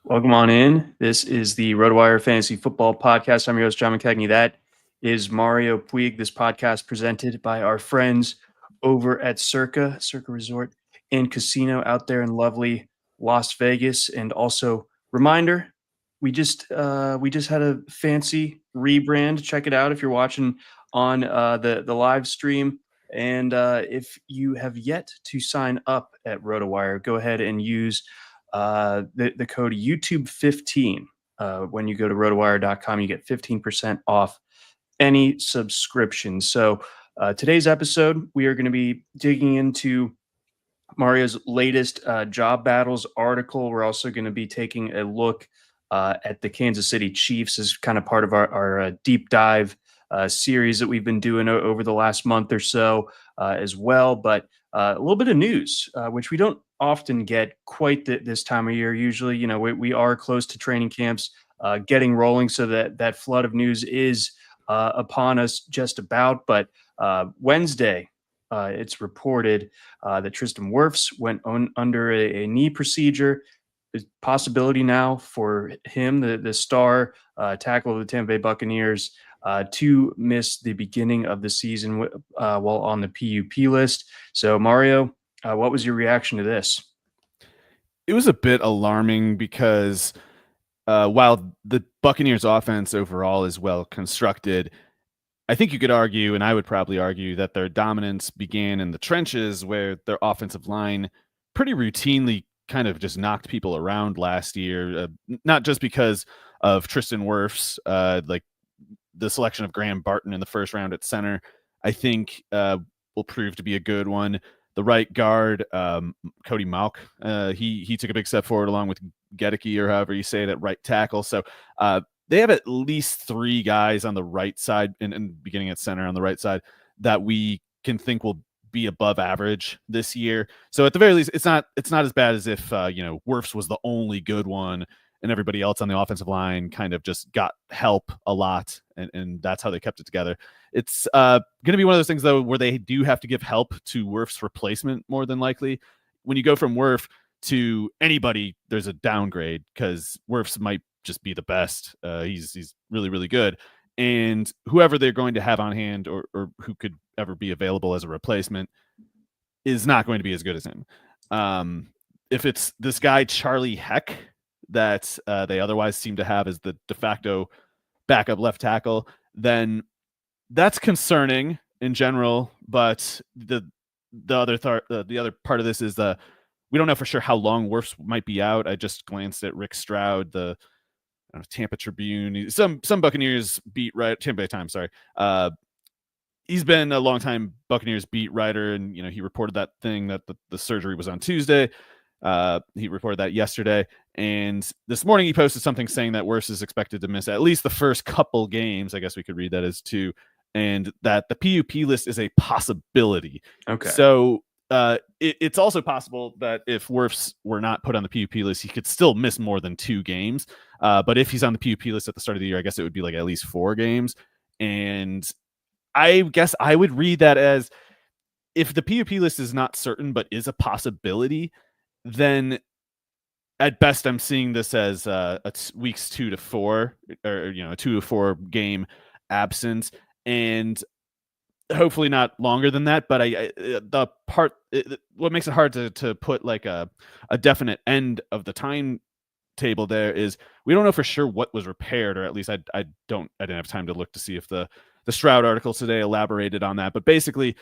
Welcome on in. This is the RotoWire Fantasy Football Podcast. I'm your host, John McKechnie. That is Mario Puig. This podcast presented by our friends over at Circa Resort and Casino out there in lovely Las Vegas. And also, reminder, we just had a fancy rebrand. Check it out if you're watching on the live stream. And if you have yet to sign up at RotoWire, go ahead and use the code YouTube15. When you go to rotowire.com, you get 15% off any subscription. So today's episode, we are going to be digging into Mario's latest job battles article. We're also going to be taking a look at the Kansas City Chiefs as kind of part of our deep dive series that we've been doing over the last month or so as well. But a little bit of news, which we don't often get quite this time of year. Usually, we are close to training camps getting rolling, so that flood of news is upon us just about. But Wednesday, it's reported that Tristan Wirfs went under a knee procedure. There's possibility now for him, the star tackle of the Tampa Bay Buccaneers, to miss the beginning of the season while on the PUP list. So, Mario, what was your reaction to this? It was a bit alarming because while the Buccaneers offense overall is well constructed, I think you could argue, and I would probably argue, that their dominance began in the trenches, where their offensive line pretty routinely kind of just knocked people around last year, not just because of Tristan Wirfs, like the selection of Graham Barton in the first round at center, I think will prove to be a good one. The right guard, Cody Mauch, he took a big step forward along with Gedeke, or however you say it, at right tackle. So they have at least three guys on the right side and beginning at center on the right side that we can think will be above average this year. So at the very least, it's not as bad as if Wirfs was the only good one and everybody else on the offensive line kind of just got help a lot, and that's how they kept it together. It's going to be one of those things, though, where they do have to give help to Wirfs' replacement more than likely. When you go from Wirf to anybody, there's a downgrade because Wirfs might just be the best. He's really, really good. And whoever they're going to have on hand or who could ever be available as a replacement is not going to be as good as him. If it's this guy, Charlie Heck, that they otherwise seem to have as the de facto backup left tackle, then that's concerning in general. But the other part of this is we don't know for sure how long Wirfs might be out. I just glanced at Rick Stroud, the Tampa Tribune, some Buccaneers beat right Tampa Bay Times. Sorry, he's been a long time Buccaneers beat writer, and he reported that thing that the surgery was on Tuesday. He reported that yesterday, and this morning he posted something saying that Wirfs is expected to miss at least the first couple games. I guess we could read that as two, and that the PUP list is a possibility. Okay. So it's also possible that if Wirfs were not put on the PUP list, he could still miss more than 2 games. But if he's on the PUP list at the start of the year, I guess it would be like at least 4 games. And I guess I would read that as, if the PUP list is not certain but is a possibility, then at best I'm seeing this as weeks 2 to 4, or a 2 to 4 game absence, and hopefully not longer than that. But what makes it hard to put like a definite end of the timetable there is we don't know for sure what was repaired, or at least I didn't have time to look to see if the Stroud article today elaborated on that. But basically,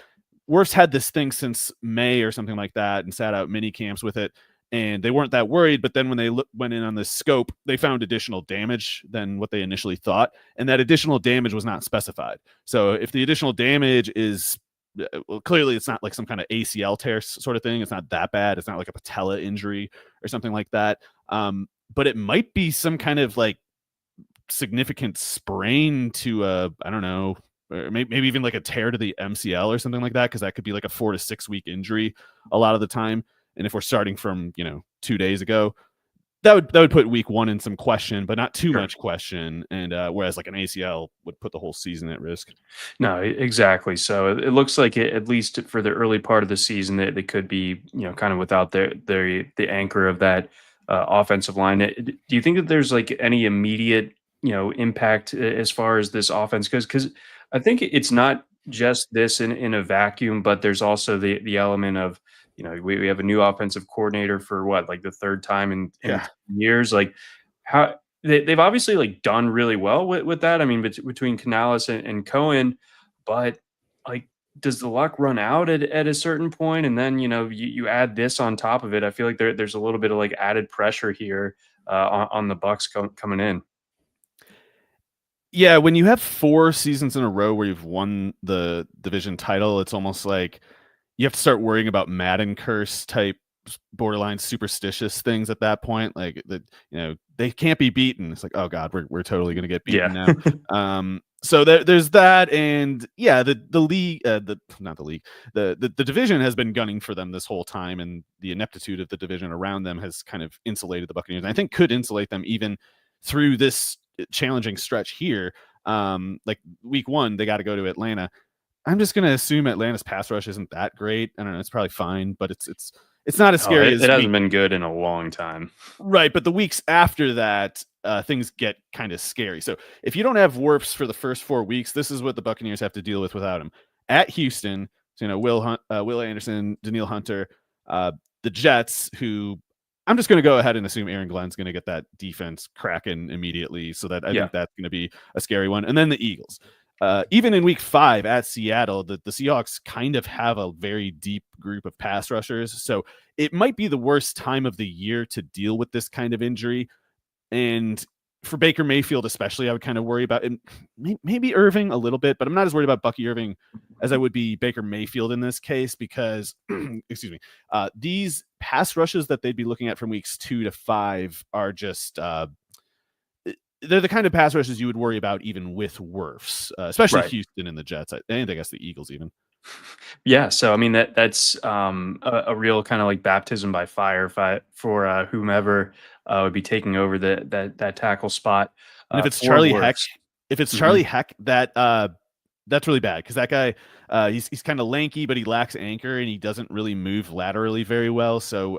Wirfs had this thing since May or something like that and sat out mini camps with it, and they weren't that worried. But then when they went in on the scope, they found additional damage than what they initially thought, and that additional damage was not specified. So if the additional damage is, well, clearly it's not like some kind of ACL tear sort of thing. It's not that bad. It's not like a patella injury or something like that. But it might be some kind of like significant sprain to I don't know, or maybe even like a tear to the MCL or something like that, because that could be like a 4 to 6 week injury a lot of the time. And if we're starting from 2 days ago, that would put week 1 in some question, but not too much question. And whereas like an ACL would put the whole season at risk. No, exactly. So it looks like at least for the early part of the season, they could be kind of without the anchor of that offensive line. Do you think that there's like any immediate, impact as far as this offense goes? Because I think it's not just this in a vacuum, but there's also the element of, we have a new offensive coordinator for what, like the third time in Yeah. years. Like how they've obviously like done really well with that. I mean, between Canales and Cohen, but like, does the luck run out at a certain point? And then, you add this on top of it. I feel like there's a little bit of like added pressure here on the Bucks coming in. Yeah, when you have 4 seasons in a row where you've won the division title, it's almost like you have to start worrying about Madden curse type borderline superstitious things at that point. Like that, they can't be beaten. It's like, oh god, we're totally gonna get beaten Yeah. now. So there's that, and yeah, the league, the not the league, the division has been gunning for them this whole time, and the ineptitude of the division around them has kind of insulated the Buccaneers. And I think could insulate them even through this challenging stretch here. Like week 1, they got to go to Atlanta. I'm just gonna assume Atlanta's pass rush isn't that great. I don't know, it's probably fine, but it's not as Oh, scary it as hasn't been good in a long time. right. But the weeks after that, things get kind of scary. So if you don't have Wirfs for the first 4 weeks, this is what the Buccaneers have to deal with without him. At Houston, so, Will Anderson, Daniil Hunter, the Jets, who I'm just going to go ahead and assume Aaron Glenn's going to get that defense cracking immediately. So that I Yeah. think that's going to be a scary one. And then the Eagles. Even in week 5 at Seattle, the Seahawks kind of have a very deep group of pass rushers. So it might be the worst time of the year to deal with this kind of injury. And for Baker Mayfield, especially, I would kind of worry about it. Maybe Irving a little bit, but I'm not as worried about Bucky Irving as I would be Baker Mayfield in this case, because, excuse me, these pass rushes that they'd be looking at from weeks 2 to 5 are just, they're the kind of pass rushes you would worry about even with Wirfs, especially Right. Houston and the Jets, and I guess the Eagles even. Yeah, so I mean that's a real kind of like baptism by fire for whomever would be taking over that tackle spot And if it's for Charlie Heck, Wirfs. Charlie Heck, that's really bad, because that guy, he's kind of lanky, but he lacks anchor and he doesn't really move laterally very well. So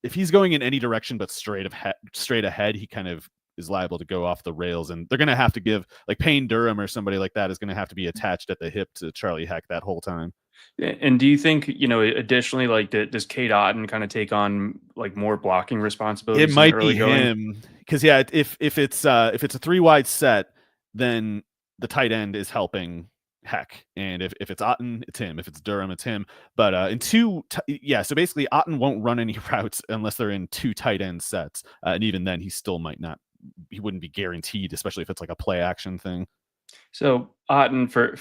if he's going in any direction but straight ahead, he kind of is liable to go off the rails, and they're going to have to give, like, Payne Durham or somebody like that is going to have to be attached at the hip to Charlie Heck that whole time. And do you think, additionally, like, does Kate Otten kind of take on like more blocking It responsibilities in the might be early going? him, because yeah, if it's a 3 wide set, then the tight end is helping Heck, and if it's Otten, it's him. If it's Durham, it's him. But in yeah, so basically Otten won't run any routes unless they're in 2 tight end sets, and even then he still might not. He wouldn't be guaranteed, especially if it's like a play action thing. So Otten for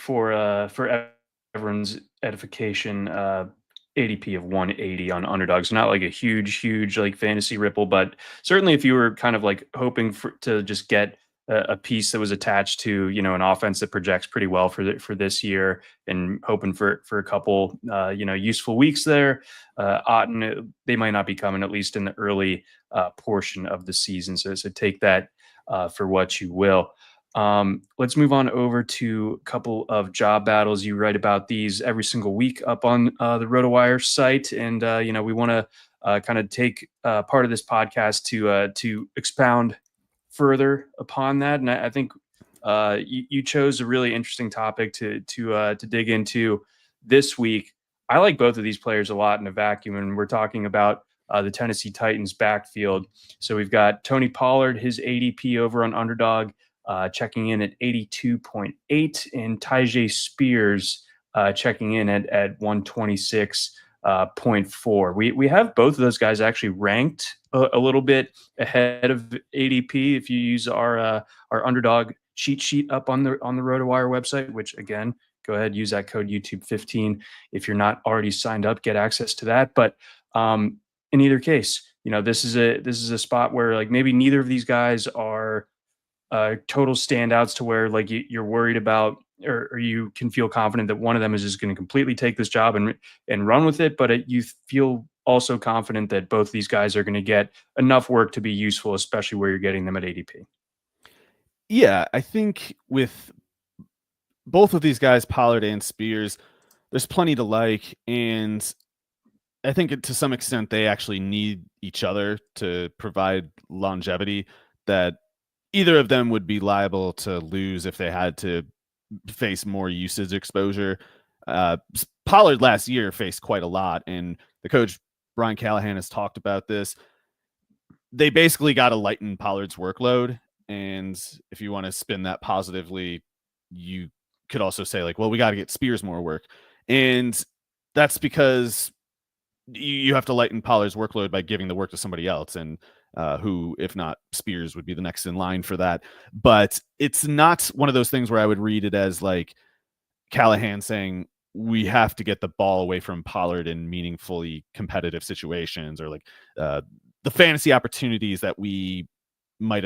everyone's edification, ADP of 180 on underdogs. Not like a huge like fantasy ripple, but certainly if you were kind of like hoping to just get a piece that was attached to, an offense that projects pretty well for this year, and hoping for a couple useful weeks there, Otten, they might not be coming, at least in the early portion of the season. So take that for what you will. Let's move on over to a couple of job battles. You write about these every single week up on the RotoWire site, and we want to kind of take part of this podcast to expound further upon that. And I think you chose a really interesting topic to dig into this week. I like both of these players a lot in a vacuum, and we're talking about the Tennessee Titans backfield. So we've got Tony Pollard, his ADP over on Underdog, checking in at 82.8, and Tyjae Spears checking in at 126.4. We have both of those guys actually ranked a little bit ahead of ADP if you use our Underdog cheat sheet up on the RotoWire website, which again, go ahead, use that code YouTube15 if you're not already signed up, get access to that. But in either case, this is a spot where like maybe neither of these guys are total standouts to where like you're worried about, or you can feel confident that one of them is just going to completely take this job and run with it. But you feel also confident that both these guys are going to get enough work to be useful, especially where you're getting them at ADP. Yeah, I think with both of these guys, Pollard and Spears, there's plenty to like, and I think to some extent they actually need each other to provide longevity, that either of them would be liable to lose if they had to face more usage exposure. Pollard last year faced quite a lot, and the coach Brian Callahan has talked about this. They basically got to lighten Pollard's workload, and if you want to spin that positively, you could also say like, well, we got to get Spears more work, and that's because you have to lighten Pollard's workload by giving the work to somebody else, and who, if not Spears, would be the next in line for that. But it's not one of those things where I would read it as like Callahan saying we have to get the ball away from Pollard in meaningfully competitive situations, or like the fantasy opportunities that we might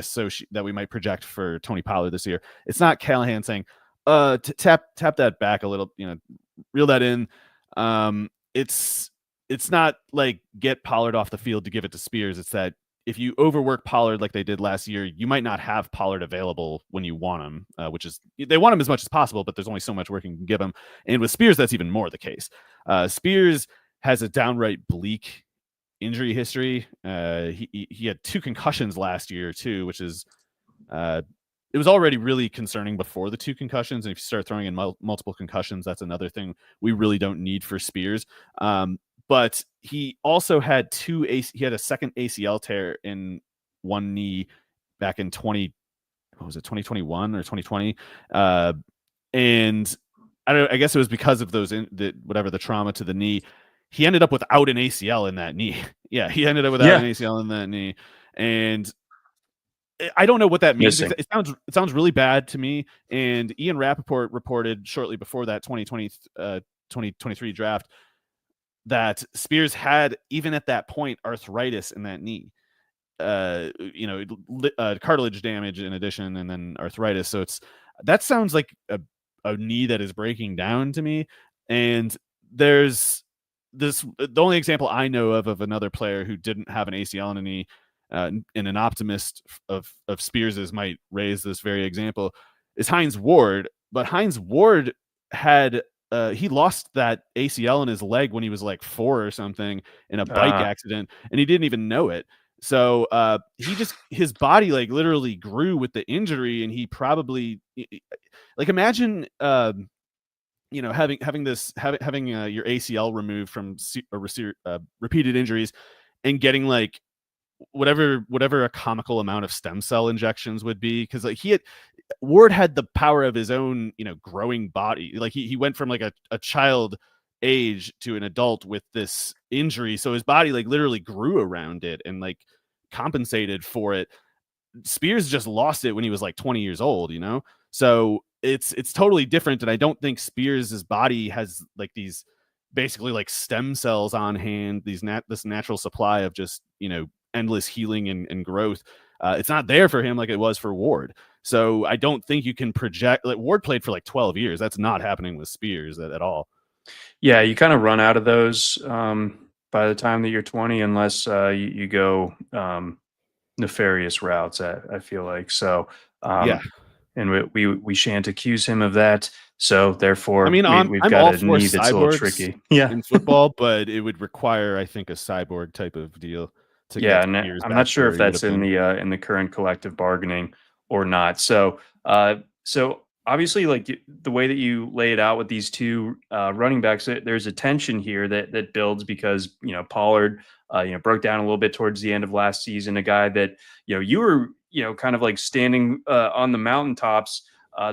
project for Tony Pollard this year. It's not Callahan saying tap that back a little, reel that in. It's not like get Pollard off the field to give it to Spears. It's that if you overwork Pollard like they did last year, you might not have Pollard available when you want him, which is they want him as much as possible, but there's only so much work you can give him. And with Spears, that's even more the case. Spears has a downright bleak injury history. He had 2 concussions last year too, which is it was already really concerning before the 2 concussions. And if you start throwing in multiple concussions, that's another thing we really don't need for Spears. But he also had he had a second ACL tear in one knee back in 2021 or 2020. And I guess it was because of whatever the trauma to the knee. He ended up without an ACL in that knee. Yeah, he ended up without an ACL in that knee. And I don't know what that means. It sounds really bad to me. And Ian Rappaport reported shortly before that 2023 draft that Spears had, even at that point, arthritis in that knee. Cartilage damage in addition, and then arthritis. So that sounds like a knee that is breaking down to me. And there's the only example I know of another player who didn't have an ACL in a knee, and an optimist of Spears's might raise this very example, is Hines Ward. But Hines Ward had he lost that ACL in his leg when he was like 4 or something in a bike accident, and he didn't even know it. So his body like literally grew with the injury, and he probably like imagine having your ACL removed from repeated injuries and getting like whatever a comical amount of stem cell injections would be, because like Ward had the power of his own growing body. Like he went from like a child age to an adult with this injury, so his body like literally grew around it and like compensated for it. Spears just lost it when he was like 20 years old, so it's totally different. And I don't think Spears's body has like these basically like stem cells on hand, this natural supply of just endless healing and growth. It's not there for him like it was for Ward. So I don't think you can project. Like Ward played for like 12 years. That's not happening with Spears at all. Yeah, you kind of run out of those by the time that you're 20, unless you go nefarious routes. I feel like so. Yeah, and we shan't accuse him of that. So therefore, I mean, we've I'm got all a for knee that's a little tricky. Yeah, in football, but it would require, I think, a cyborg type of deal to get Spears I'm back not sure to if where he that's would have been. in the current collective bargaining or not. So so obviously, like the way that you lay it out with these 2 running backs, there's a tension here that builds because Pollard broke down a little bit towards the end of last season, a guy that you were kind of like standing on the mountaintops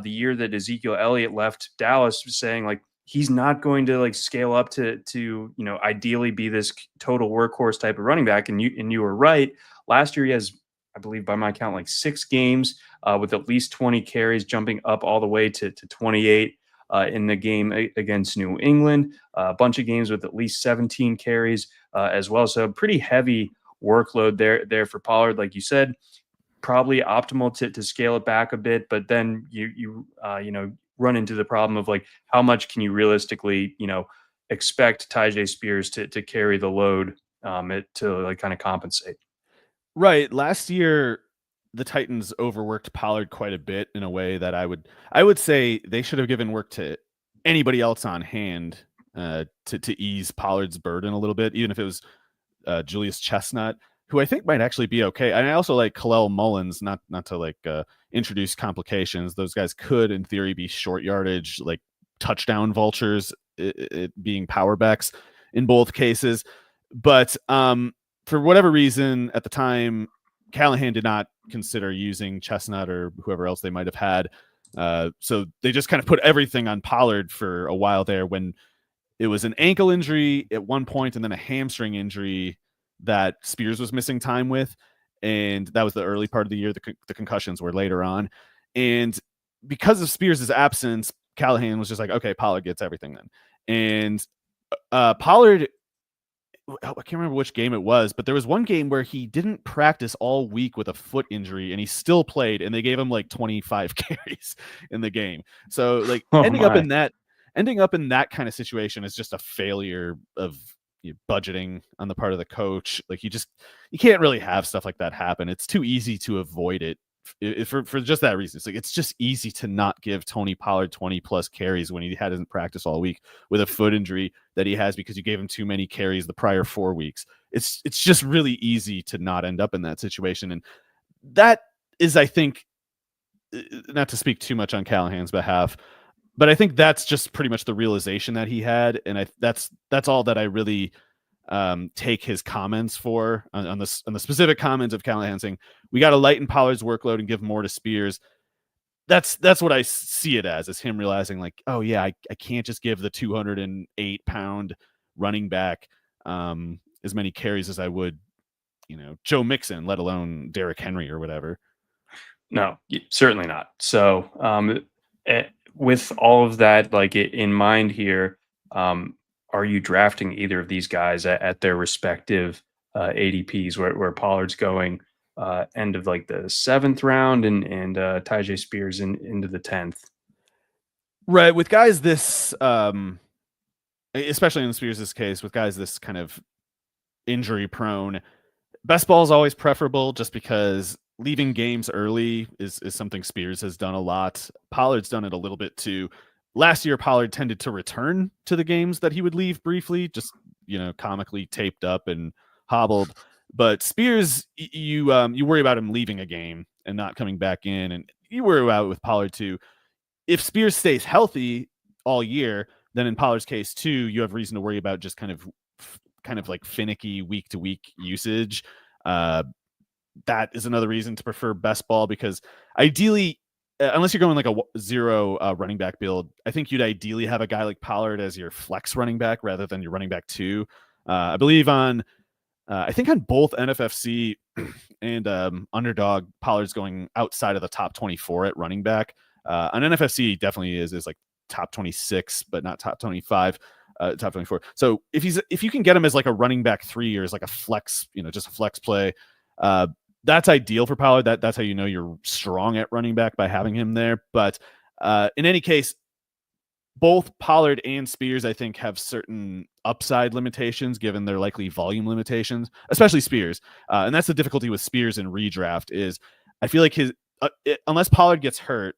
the year that Ezekiel Elliott left Dallas, saying like he's not going to like scale up to ideally be this total workhorse type of running back. And you were right. Last year he has, I believe by my count, like 6 games with at least 20 carries, jumping up all the way to 28 in the game against New England. A bunch of games with at least 17 carries as well. So pretty heavy workload there for Pollard, like you said. Probably optimal to scale it back a bit, but then you run into the problem of like how much can you realistically expect Tyjae Spears to carry the load to like kind of compensate. Right. Last year, the Titans overworked Pollard quite a bit in a way that I would say they should have given work to anybody else on hand to ease Pollard's burden a little bit, even if it was Julius Chestnut, who I think might actually be okay. And I also like Khalil Mullins, not to like introduce complications. Those guys could, in theory, be short yardage, like touchdown vultures, it being power backs in both cases. But for whatever reason, at the time, Callahan did not consider using Chestnut or whoever else they might have had. So they just kind of put everything on Pollard for a while there when it was an ankle injury at one point and then a hamstring injury that Spears was missing time with. And that was the early part of the year. The concussions were later on. And because of Spears' absence, Callahan was just like, okay, Pollard gets everything then. And Pollard, I can't remember which game it was, but there was one game where he didn't practice all week with a foot injury and he still played, and they gave him like 25 carries in the game. So like ending up in that kind of situation is just a failure of budgeting on the part of the coach. Like you can't really have stuff like that happen. It's too easy to avoid it for just that reason. It's like, it's just easy to not give Tony Pollard 20 plus carries when he hadn't practiced all week with a foot injury that he has because you gave him too many carries the prior 4 weeks. It's just really easy to not end up in that situation. And that is, I think, not to speak too much on Callahan's behalf, but I think that's just pretty much the realization that he had. And that's all that I really take his comments for on the specific comments of Callahan saying we got to lighten Pollard's workload and give more to Spears. That's what I see it as him realizing like, oh yeah, I can't just give the 208-pound running back as many carries as I would, Joe Mixon, let alone Derrick Henry or whatever. No, certainly not. So with all of that like in mind here, are you drafting either of these guys at their respective ADPs where Pollard's going end of like the 7th round and Tyjae Spears into the 10th? Right. With guys this, especially in Spears' case, with guys this kind of injury prone, best ball is always preferable just because leaving games early is something Spears has done a lot. Pollard's done it a little bit too. Last year, Pollard tended to return to the games that he would leave briefly, just, comically taped up and hobbled. But Spears, you worry about him leaving a game and not coming back in. And you worry about it with Pollard too. If Spears stays healthy all year, then in Pollard's case too, you have reason to worry about just kind of like finicky week to week usage. That is another reason to prefer best ball because ideally, unless you're going like a zero running back build, I think you'd ideally have a guy like Pollard as your flex running back rather than your running back 2. I believe I think on both NFFC and Underdog, Pollard's going outside of the top 24 at running back. On NFFC, definitely is like top 26, but not top 25, top 24. So if you can get him as like a running back 3 or as like a flex, just a flex play, that's ideal for Pollard. That's how you know you're strong at running back by having him there. But in any case, both Pollard and Spears, I think, have certain upside limitations given their likely volume limitations, especially Spears. And that's the difficulty with Spears in redraft is I feel like unless Pollard gets hurt,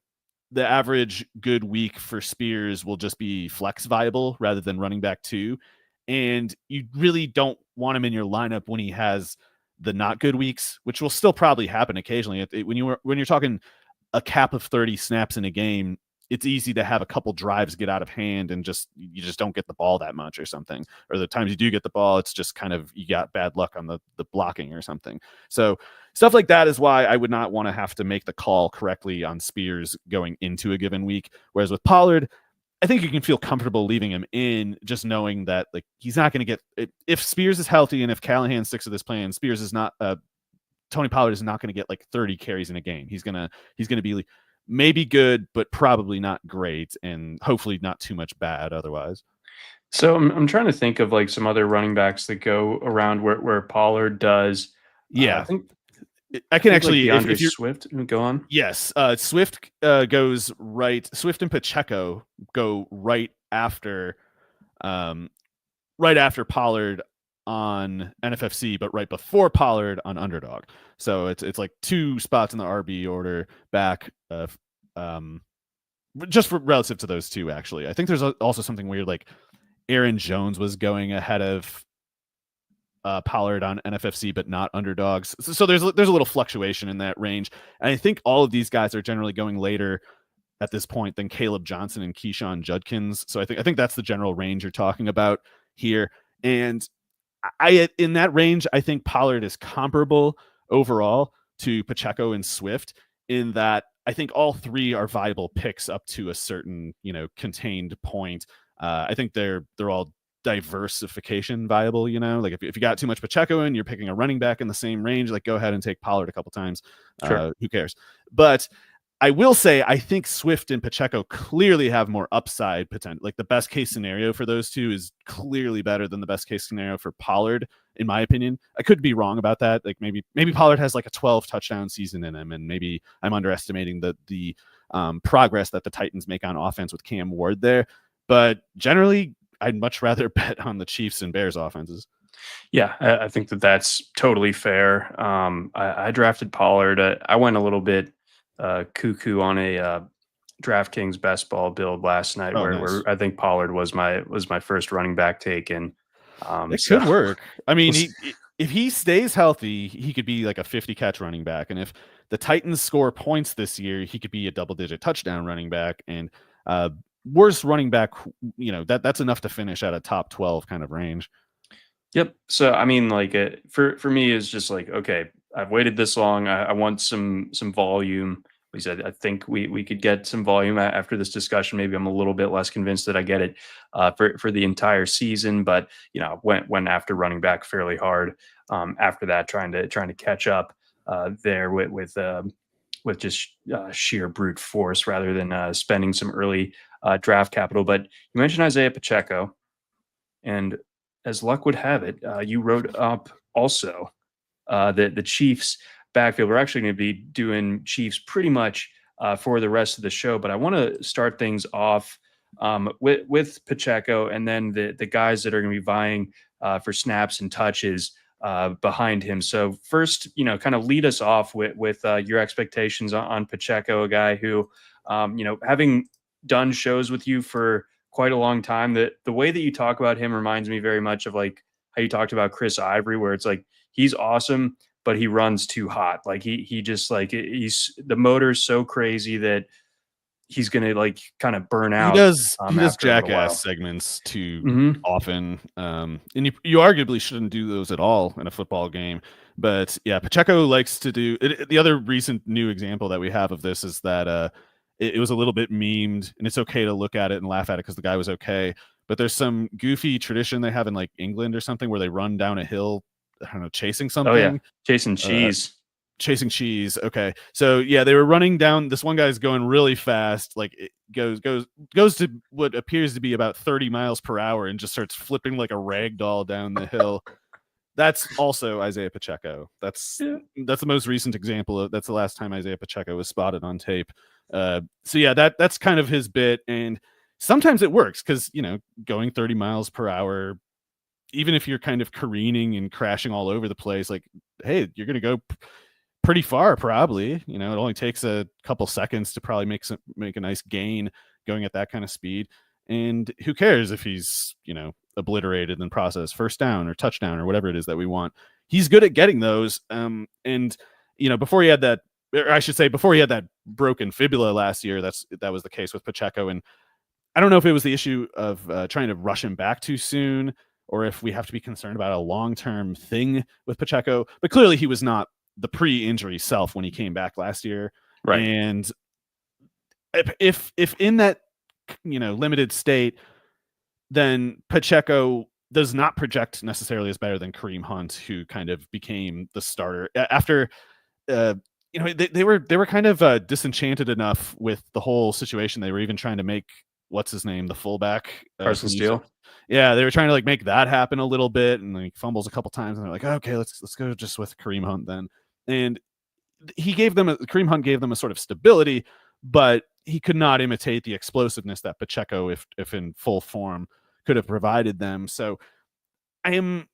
the average good week for Spears will just be flex viable rather than running back 2. And you really don't want him in your lineup when he has the not good weeks, which will still probably happen occasionally. When you're talking a cap of 30 snaps in a game, it's easy to have a couple drives get out of hand and you just don't get the ball that much or something. Or the times you do get the ball, it's just kind of you got bad luck on the blocking or something. So stuff like that is why I would not want to have to make the call correctly on Spears going into a given week. Whereas with Pollard, I think you can feel comfortable leaving him in, just knowing that like he's not going to get if Spears is healthy and if Callahan sticks to this plan, Spears is not Tony Pollard is not going to get like 30 carries in a game. He's gonna be maybe good, but probably not great, and hopefully not too much bad otherwise. So I'm trying to think of like some other running backs that go around where Pollard does. Yeah, I think I can actually like if Swift go on. Yes, Swift goes right. Swift and Pacheco go right after Pollard on NFFC, but right before Pollard on Underdog. So it's like 2 spots in the RB order back. Just for relative to those 2, actually, I think there's also something weird like Aaron Jones was going ahead of Pollard on NFFC, but not underdogs. So there's a little fluctuation in that range. And I think all of these guys are generally going later at this point than Caleb Johnson and Keyshawn Judkins. So I think that's the general range you're talking about here. And I in that range, I think Pollard is comparable overall to Pacheco and Swift in that I think all three are viable picks up to a certain, contained point. I think they're all diversification viable, like if you got too much Pacheco in, you're picking a running back in the same range, like go ahead and take Pollard a couple times. Sure. Who cares? But I will say, I think Swift and Pacheco clearly have more upside potential. Like the best case scenario for those two is clearly better than the best case scenario for Pollard, in my opinion. I could be wrong about that. Like maybe Pollard has like a 12 touchdown season in him, and maybe I'm underestimating the progress that the Titans make on offense with Cam Ward there. But generally, I'd much rather bet on the Chiefs and Bears offenses. Yeah, I think that's totally fair. I drafted Pollard. I went a little bit cuckoo on a DraftKings best ball build last night, where I think Pollard was my first running back take, and it could work. I mean, if he stays healthy, he could be like a 50 catch running back, and if the Titans score points this year, he could be a double-digit touchdown running back, and worst running back, that's enough to finish at a top 12 kind of range. Yep. So I mean, like for me is just like, okay, I've waited this long. I want some volume. We said I think we could get some volume after this discussion. Maybe I'm a little bit less convinced that I get it for the entire season, but went after running back fairly hard. After that, trying to catch up there with just sheer brute force rather than spending some early draft capital. But you mentioned Isiah Pacheco, and as luck would have it, you wrote up also the Chiefs backfield. We're actually going to be doing Chiefs pretty much for the rest of the show, but I want to start things off with Pacheco and then the guys that are going to be vying for snaps and touches behind him. So first, kind of lead us off with your expectations on Pacheco, a guy who, having done shows with you for quite a long time, that the way that you talk about him reminds me very much of like how you talked about Chris Ivory, where it's like he's awesome, but he runs too hot. Like he just like he's the motor's so crazy that he's gonna like kind of burn out. He does jackass segments too often, and you arguably shouldn't do those at all in a football game. But yeah, Pacheco likes to do it. The other recent new example that we have of this is that it was a little bit memed, and it's okay to look at it and laugh at it because the guy was okay. But there's some goofy tradition they have in like England or something where they run down a hill, I don't know, chasing something. Oh yeah, chasing cheese. Chasing cheese. Okay. So yeah, they were running down. This one guy's going really fast. Like it goes to what appears to be about 30 miles per hour and just starts flipping like a rag doll down the hill. That's also Isiah Pacheco. That's the most recent example that's the last time Isiah Pacheco was spotted on tape. So yeah, that's kind of his bit. And sometimes it works because, going 30 miles per hour, even if you're kind of careening and crashing all over the place, like, hey, you're going to go pretty far, probably. It only takes a couple seconds to probably make a nice gain going at that kind of speed. And who cares if he's, obliterated in the process, first down or touchdown or whatever it is that we want. He's good at getting those. And before he had that, or I should say, before he had that broken fibula last year, that was the case with Pacheco. And I don't know if it was the issue of trying to rush him back too soon, or if we have to be concerned about a long-term thing with Pacheco. But clearly he was not the pre-injury self when he came back last year. Right. And if in that, limited state, then Pacheco does not project necessarily as better than Kareem Hunt, who kind of became the starter after, they were kind of disenchanted enough with the whole situation. They were even trying to make, what's his name, the fullback, Carson Steele. Yeah, they were trying to like make that happen a little bit, and like fumbles a couple times, and they're like, okay, let's go just with Kareem Hunt then. And Kareem Hunt gave them a sort of stability, but he could not imitate the explosiveness that Pacheco, if in full form, could have provided them. So I am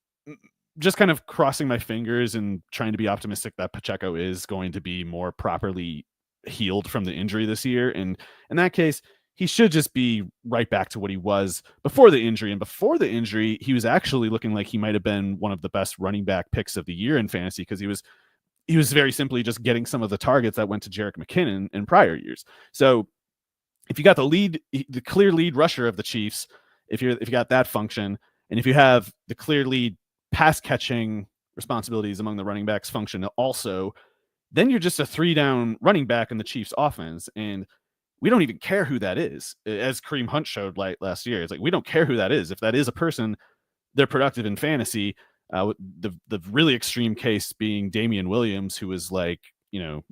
just kind of crossing my fingers and trying to be optimistic that Pacheco is going to be more properly healed from the injury this year. And in that case, he should just be right back to what he was before the injury. And before the injury, he was actually looking like he might have been one of the best running back picks of the year in fantasy, because he was very simply just getting some of the targets that went to Jerick McKinnon in prior years. So if you got the clear lead rusher of the Chiefs, if you got that function, and if you have the clear lead pass catching responsibilities among the running backs function also, then you're just a 3-down running back in the Chiefs offense. And we don't even care who that is. As Kareem Hunt showed last year, it's like, we don't care who that is. If that is a person, they're productive in fantasy. The really extreme case being Damian Williams, who was like,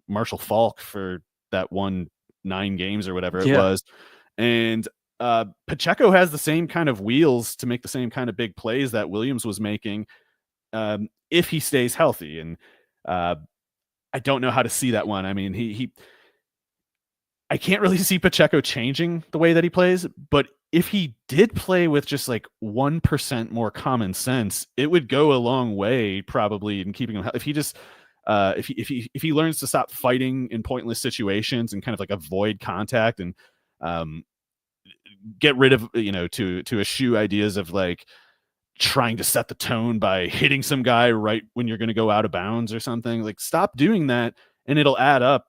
Marshall Faulk for that 9 games or whatever it was. And Pacheco has the same kind of wheels to make the same kind of big plays that Williams was making, if he stays healthy. And I don't know how to see that one. I mean, I can't really see Pacheco changing the way that he plays, but if he did play with just like 1% more common sense, it would go a long way probably in keeping him. If he just if he learns to stop fighting in pointless situations and kind of like avoid contact and get rid of to eschew ideas of like trying to set the tone by hitting some guy right when you're going to go out of bounds or something, like stop doing that, and it'll add up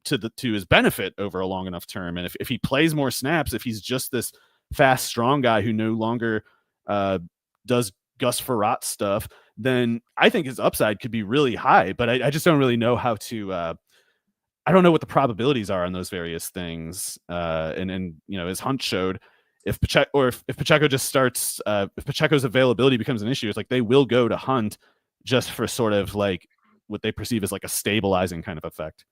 to his benefit over a long enough term. And if he plays more snaps, if he's just this fast, strong guy who no longer does Gus Frerotte stuff, then I think his upside could be really high. But I just don't really know how to. I don't know what the probabilities are on those various things. And as Hunt showed, if Pacheco just starts, if Pacheco's availability becomes an issue, it's like they will go to Hunt just for sort of like what they perceive as like a stabilizing kind of effect.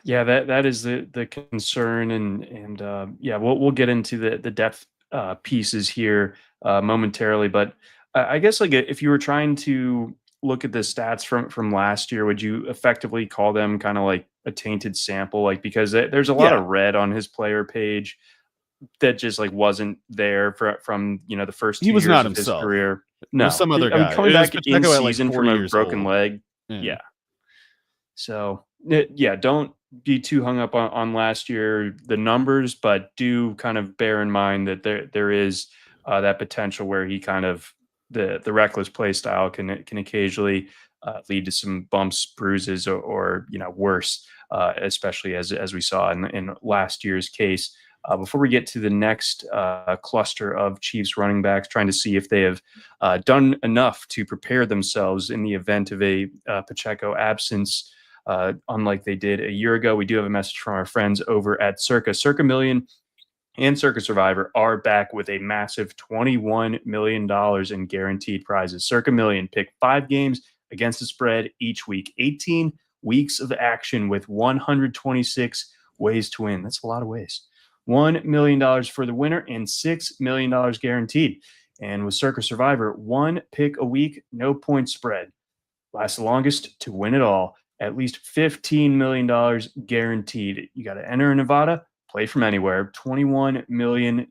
Yeah, that is the concern, and we'll get into the depth pieces here momentarily, but I guess like if you were trying to look at the stats from last year, would you effectively call them kind of like a tainted sample? Like, because there's a lot of red on his player page that just like wasn't there from the first 2 he was years not of himself. his career. No, some other guy coming back in Pacheco season like from a 40 broken old. leg. Yeah. So don't be too hung up on last year, the numbers, but do kind of bear in mind that there is that potential where he kind of the reckless play style can occasionally lead to some bumps, bruises, or worse, especially as we saw in last year's case. Before we get to the next cluster of Chiefs running backs, trying to see if they have done enough to prepare themselves in the event of a Pacheco absence, unlike they did a year ago, we do have a message from our friends over at Circa. Circa Million and Circa Survivor are back with a massive $21 million in guaranteed prizes. Circa Million, pick 5 games against the spread each week. 18 weeks of action with 126 ways to win. That's a lot of ways. $1 million for the winner and $6 million guaranteed. And with Circa Survivor, 1 pick a week, no point spread. Lasts the longest to win it all. At least $15 million guaranteed. You got to enter in Nevada, play from anywhere. $21 million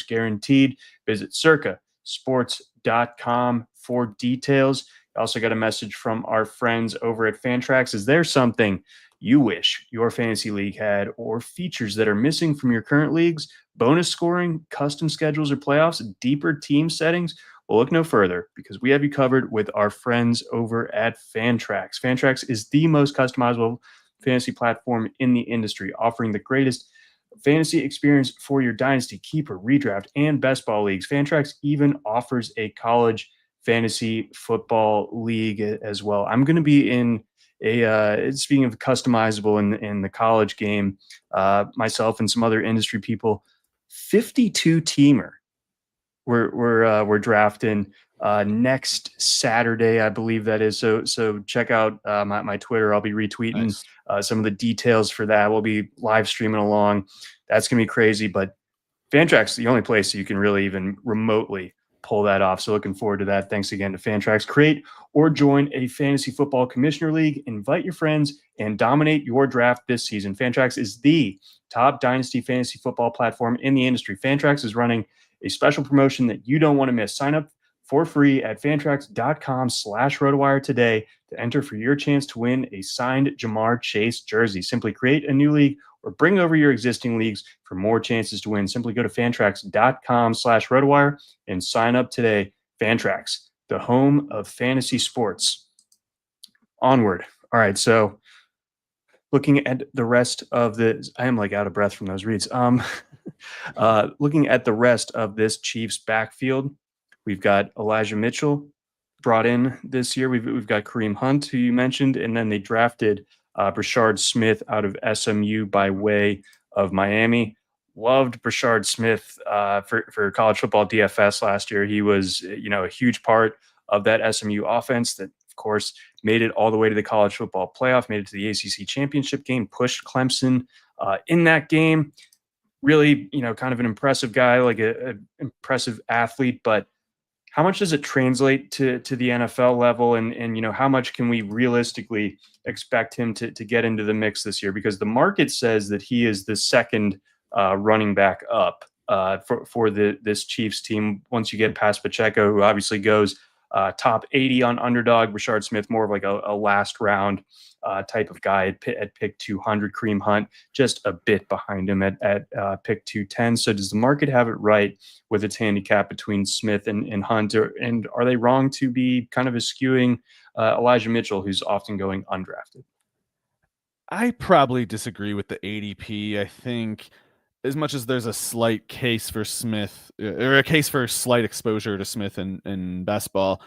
guaranteed. Visit circasports.com for details. Also got a message from our friends over at Fantrax. Is there something you wish your fantasy league had, or features that are missing from your current leagues? Bonus scoring, custom schedules or playoffs, deeper team settings? Well, look no further, because we have you covered with our friends over at Fantrax. Fantrax is the most customizable fantasy platform in the industry, offering the greatest fantasy experience for your dynasty, keeper, redraft, and best ball leagues. Fantrax even offers a college fantasy football league as well. I'm going to be in speaking of customizable in the college game, myself and some other industry people, 52 teamer. We're drafting next Saturday, I believe that is. So check out my Twitter. I'll be retweeting some of the details for that. We'll be live streaming along. That's gonna be crazy. But Fantrax is the only place you can really even remotely pull that off. So looking forward to that. Thanks again to Fantrax. Create or join a fantasy football commissioner league. Invite your friends and dominate your draft this season. Fantrax is the top dynasty fantasy football platform in the industry. Fantrax is running a special promotion that you don't want to miss. Sign up for free at fantrax.com/RotoWire today to enter for your chance to win a signed Jamar Chase jersey. Simply create a new league or bring over your existing leagues for more chances to win. Simply go to fantrax.com/RotoWire and sign up today. Fantrax, the home of fantasy sports. Onward. All right, so looking at the rest of I am like out of breath from those reads. Looking at the rest of this Chiefs backfield, we've got Elijah Mitchell brought in this year. We've got Kareem Hunt, who you mentioned, and then they drafted Brashard Smith out of SMU by way of Miami. Loved Brashard Smith for college football DFS last year. He was, a huge part of that SMU offense that, of course, made it all the way to the college football playoff, made it to the ACC championship game, pushed Clemson in that game. Really, kind of an impressive guy, like an impressive athlete, but how much does it translate to the NFL level? And how much can we realistically expect him to get into the mix this year? Because the market says that he is the second running back up for this Chiefs team. Once you get past Pacheco, who obviously goes top 80 on Underdog, Brashard Smith, more of like a last round type of guy at pick 200. Kareem Hunt just a bit behind him at pick 210. So does the market have it right with its handicap between Smith and Hunt? And are they wrong to be kind of eschewing Elijah Mitchell, who's often going undrafted? I probably disagree with the ADP. I think as much as there's a slight case for Smith, or a case for slight exposure to Smith in best ball,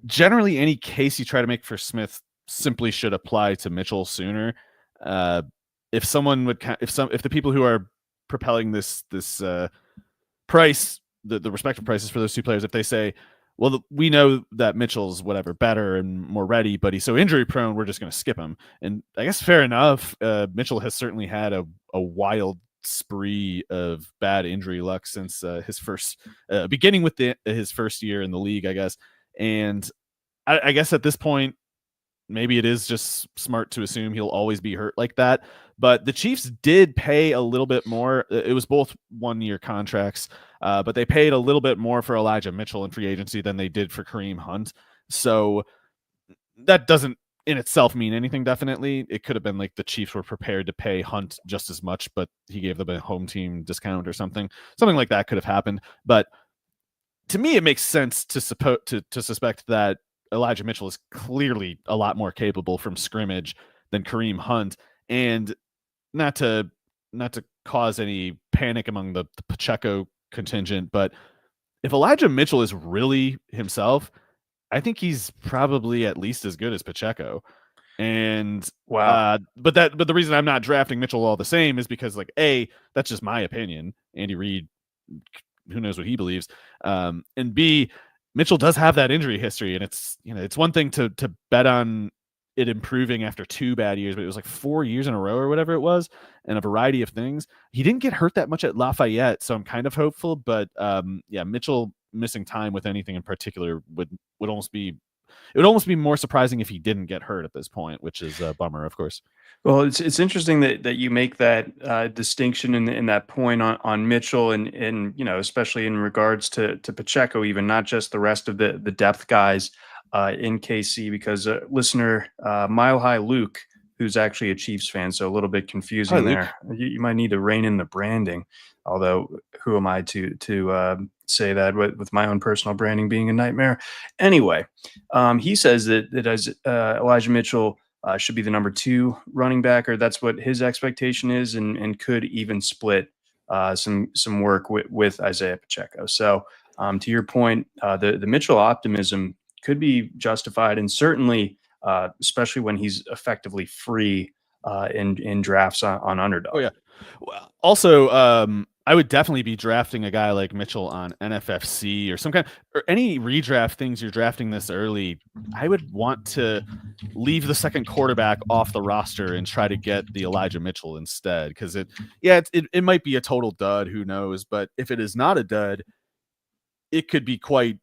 generally any case you try to make for Smith simply should apply to Mitchell sooner. If the people who are propelling this price, the respective prices for those two players, if they say, well, we know that Mitchell's better and more ready, but he's so injury prone, we're just going to skip him. And I guess fair enough. Mitchell has certainly had a wild spree of bad injury luck since his first, beginning with his first year in the league, I guess. And I guess at this point, maybe it is just smart to assume he'll always be hurt like that. But the Chiefs did pay a little bit more. It was both 1-year contracts, but they paid a little bit more for Elijah Mitchell in free agency than they did for Kareem Hunt. So that doesn't in itself mean anything, definitely. It could have been like the Chiefs were prepared to pay Hunt just as much, but he gave them a home team discount or something. Something like that could have happened. But to me, it makes sense to suspect that Elijah Mitchell is clearly a lot more capable from scrimmage than Kareem Hunt. And not to cause any panic among the Pacheco contingent, but if Elijah Mitchell is really himself, I think he's probably at least as good as Pacheco. And wow. But the reason I'm not drafting Mitchell all the same is because, like, A, that's just my opinion. Andy Reid, who knows what he believes. And B, Mitchell does have that injury history, and it's one thing to bet on it improving after 2 bad years, but it was like 4 years in a row or whatever it was, and a variety of things. He didn't get hurt that much at Lafayette, so I'm kind of hopeful. But Mitchell missing time with anything in particular would almost be more surprising if he didn't get hurt at this point, which is a bummer, of course. Well, it's interesting that you make that distinction in that point on Mitchell and especially in regards to Pacheco, even not just the rest of the depth guys in KC, because listener Mile High Luke, who's actually a Chiefs fan, so a little bit confusing there. You might need to rein in the branding, although who am I to say that with my own personal branding being a nightmare? Anyway, he says that as Elijah Mitchell should be the number 2 running back, or that's what his expectation is, and could even split some work with Isiah Pacheco. So to your point, the Mitchell optimism could be justified, and certainly, especially when he's effectively free in drafts on Underdog. Oh yeah. Well, also, I would definitely be drafting a guy like Mitchell on NFFC or some kind, or any redraft things you're drafting this early. I would want to leave the second quarterback off the roster and try to get the Elijah Mitchell instead, because it might be a total dud, who knows? But if it is not a dud, it could be quite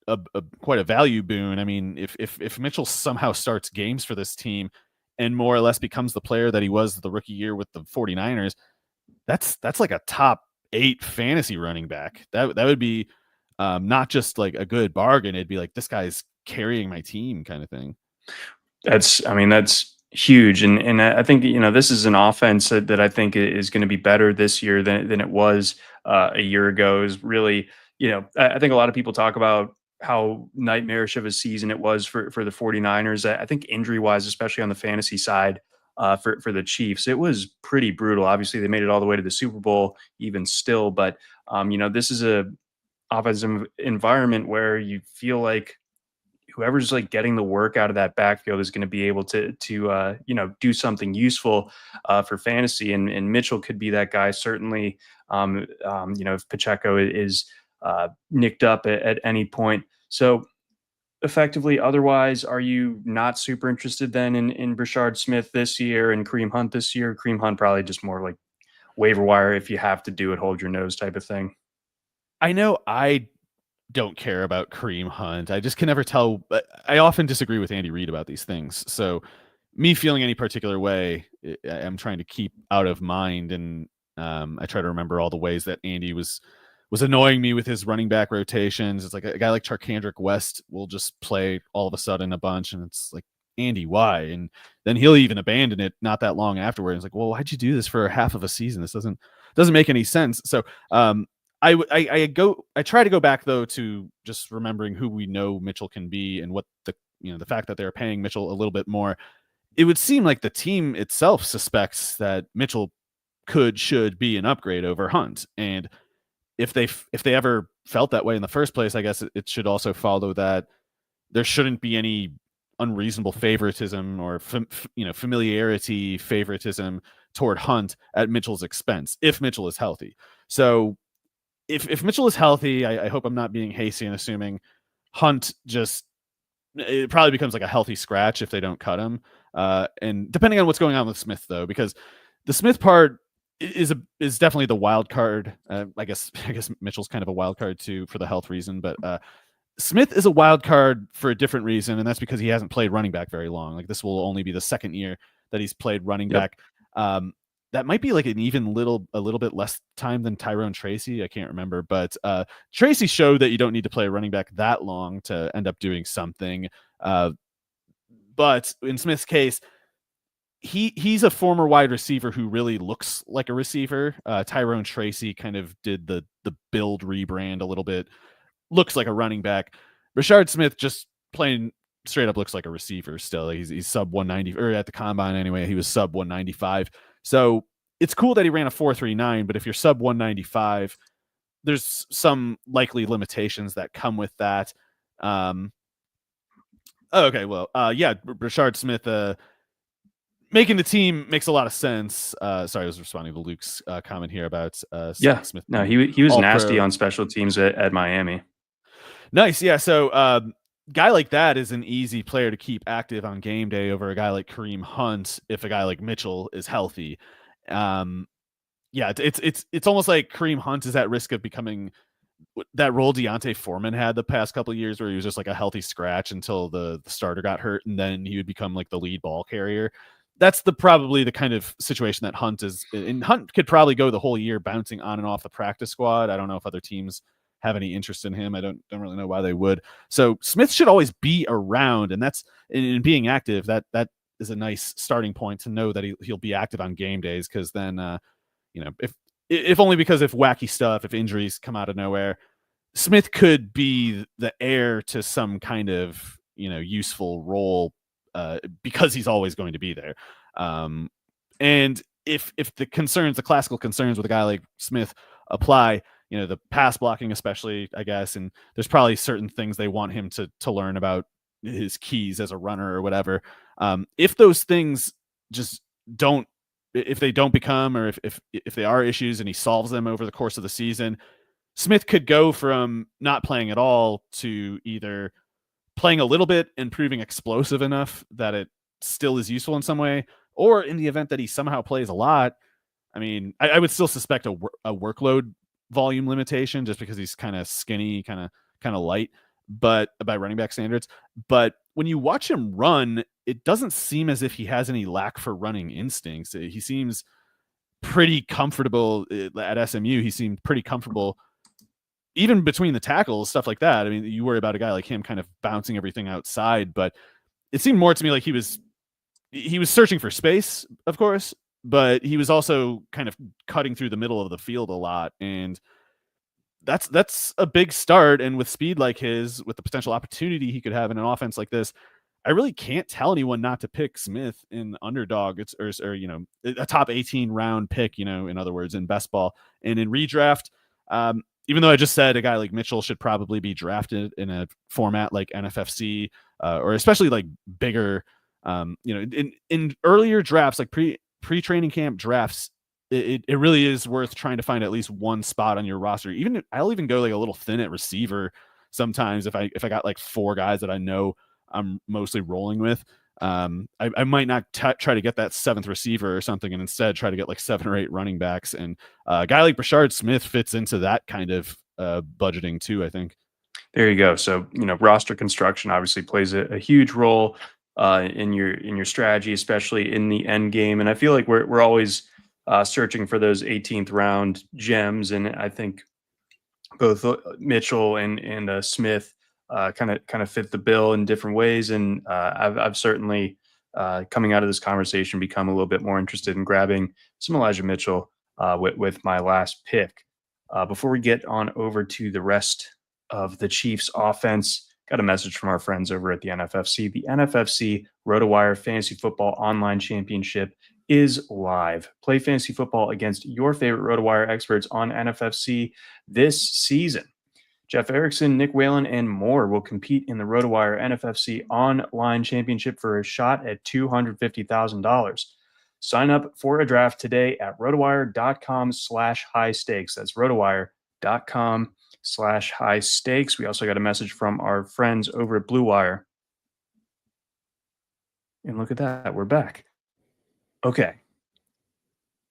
a value boon. I mean, if Mitchell somehow starts games for this team and more or less becomes the player that he was the rookie year with the 49ers, that's like a top 8 fantasy running back. That would be not just like a good bargain. It'd be like, this guy's carrying my team kind of thing. That's huge. And I think, this is an offense that I think is going to be better this year than it was a year ago. Is really, I think a lot of people talk about how nightmarish of a season it was for the 49ers. I think injury wise, especially on the fantasy side, for the Chiefs, it was pretty brutal. Obviously, they made it all the way to the Super Bowl, even still. But this is a offensive environment where you feel like whoever's like getting the work out of that backfield is going to be able to do something useful for fantasy, and Mitchell could be that guy certainly. If Pacheco is nicked up at any point. So effectively, otherwise, are you not super interested then in Brashard Smith this year and Kareem Hunt this year? Kareem Hunt probably just more like waiver wire if you have to do it, hold your nose type of thing. I know I don't care about Kareem Hunt. I just can never tell. I often disagree with Andy Reid about these things. So me feeling any particular way, I'm trying to keep out of mind. And I try to remember all the ways that Andy was annoying me with his running back rotations. It's like a guy like Charkandrick West will just play all of a sudden a bunch. And it's like, Andy, why? And then he'll even abandon it not that long afterwards. It's like, well, why'd you do this for half of a season? This doesn't make any sense. So I try to go back though to just remembering who we know Mitchell can be and what the fact that they're paying Mitchell a little bit more. It would seem like the team itself suspects that Mitchell should be an upgrade over Hunt. And if they ever felt that way in the first place, I guess it should also follow that there shouldn't be any unreasonable favoritism or familiarity favoritism toward Hunt at Mitchell's expense if Mitchell is healthy. So if Mitchell is healthy, I hope I'm not being hasty and assuming Hunt it probably becomes like a healthy scratch if they don't cut him. And depending on what's going on with Smith though, because the Smith part is definitely the wild card. I guess Mitchell's kind of a wild card too for the health reason, but Smith is a wild card for a different reason, and that's because he hasn't played running back very long. Like this will only be the second year that he's played running back. That might be like a little bit less time than Tyrone Tracy. I can't remember, but Tracy showed that you don't need to play a running back that long to end up doing something. But in Smith's case, he's a former wide receiver who really looks like a receiver. Tyrone Tracy kind of did the build rebrand a little bit. Looks like a running back. Rashard Smith just plain straight up looks like a receiver still. He's sub 190, or at the combine anyway, he was sub 195. So it's cool that he ran a 4.39, but if you're sub 195, there's some likely limitations that come with that. Brashard Smith making the team makes a lot of sense. Sorry, I was responding to Luke's comment here about Smith. No, he was nasty on special teams at Miami. Nice, yeah. So guy like that is an easy player to keep active on game day over a guy like Kareem Hunt if a guy like Mitchell is healthy. It's almost like Kareem Hunt is at risk of becoming that role Deontay Foreman had the past couple of years, where he was just like a healthy scratch until the starter got hurt, and then he would become like the lead ball carrier. That's probably the kind of situation that Hunt is. And Hunt could probably go the whole year bouncing on and off the practice squad. I don't know if other teams have any interest in him. I don't really know why they would. So Smith should always be around, and that's in being active. That is a nice starting point to know that he'll be active on game days, because then if only because if wacky stuff, if injuries come out of nowhere, Smith could be the heir to some kind of useful role because he's always going to be there. And if the classical concerns with a guy like Smith apply, the pass blocking especially, I guess, and there's probably certain things they want him to learn about his keys as a runner or whatever. If those things just don't, if they don't become, or if they are issues and he solves them over the course of the season, Smith could go from not playing at all to either playing a little bit and proving explosive enough that it still is useful in some way, or in the event that he somehow plays a lot, I mean, I would still suspect a workload volume limitation just because he's kind of skinny, kind of light, but by running back standards. But when you watch him run, it doesn't seem as if he has any lack for running instincts. He seems pretty comfortable at SMU. He seemed pretty comfortable even between the tackles, stuff like that. I mean, you worry about a guy like him kind of bouncing everything outside, but it seemed more to me like he was searching for space, of course, but he was also kind of cutting through the middle of the field a lot. And that's a big start. And with speed like his, with the potential opportunity he could have in an offense like this, I really can't tell anyone not to pick Smith in underdog. It's or a top 18 round pick, in other words, in best ball and in redraft. Even though I just said a guy like Mitchell should probably be drafted in a format like NFFC, or especially like bigger, in earlier drafts, like pre-training camp drafts, it really is worth trying to find at least one spot on your roster. I'll even go like a little thin at receiver sometimes if I got like 4 guys that I know I'm mostly rolling with. I might not try to get that 7th receiver or something, and instead try to get like 7 or 8 running backs. And a guy like Brashard Smith fits into that kind of budgeting too, I think. There you go. So, roster construction obviously plays a huge role in your strategy, especially in the end game. And I feel like we're always searching for those 18th round gems. And I think both Mitchell and Smith kind of fit the bill in different ways. And I've certainly, coming out of this conversation, become a little bit more interested in grabbing some Elijah Mitchell with my last pick. Before we get on over to the rest of the Chiefs offense, got a message from our friends over at the NFFC. The NFFC RotoWire Fantasy Football Online Championship is live. Play fantasy football against your favorite RotoWire experts on NFFC this season. Jeff Erickson, Nick Whalen, and more will compete in the RotoWire NFFC Online Championship for a shot at $250,000. Sign up for a draft today at rotowire.com/high stakes. That's rotowire.com/high stakes. We also got a message from our friends over at Blue Wire. And look at that, we're back. Okay.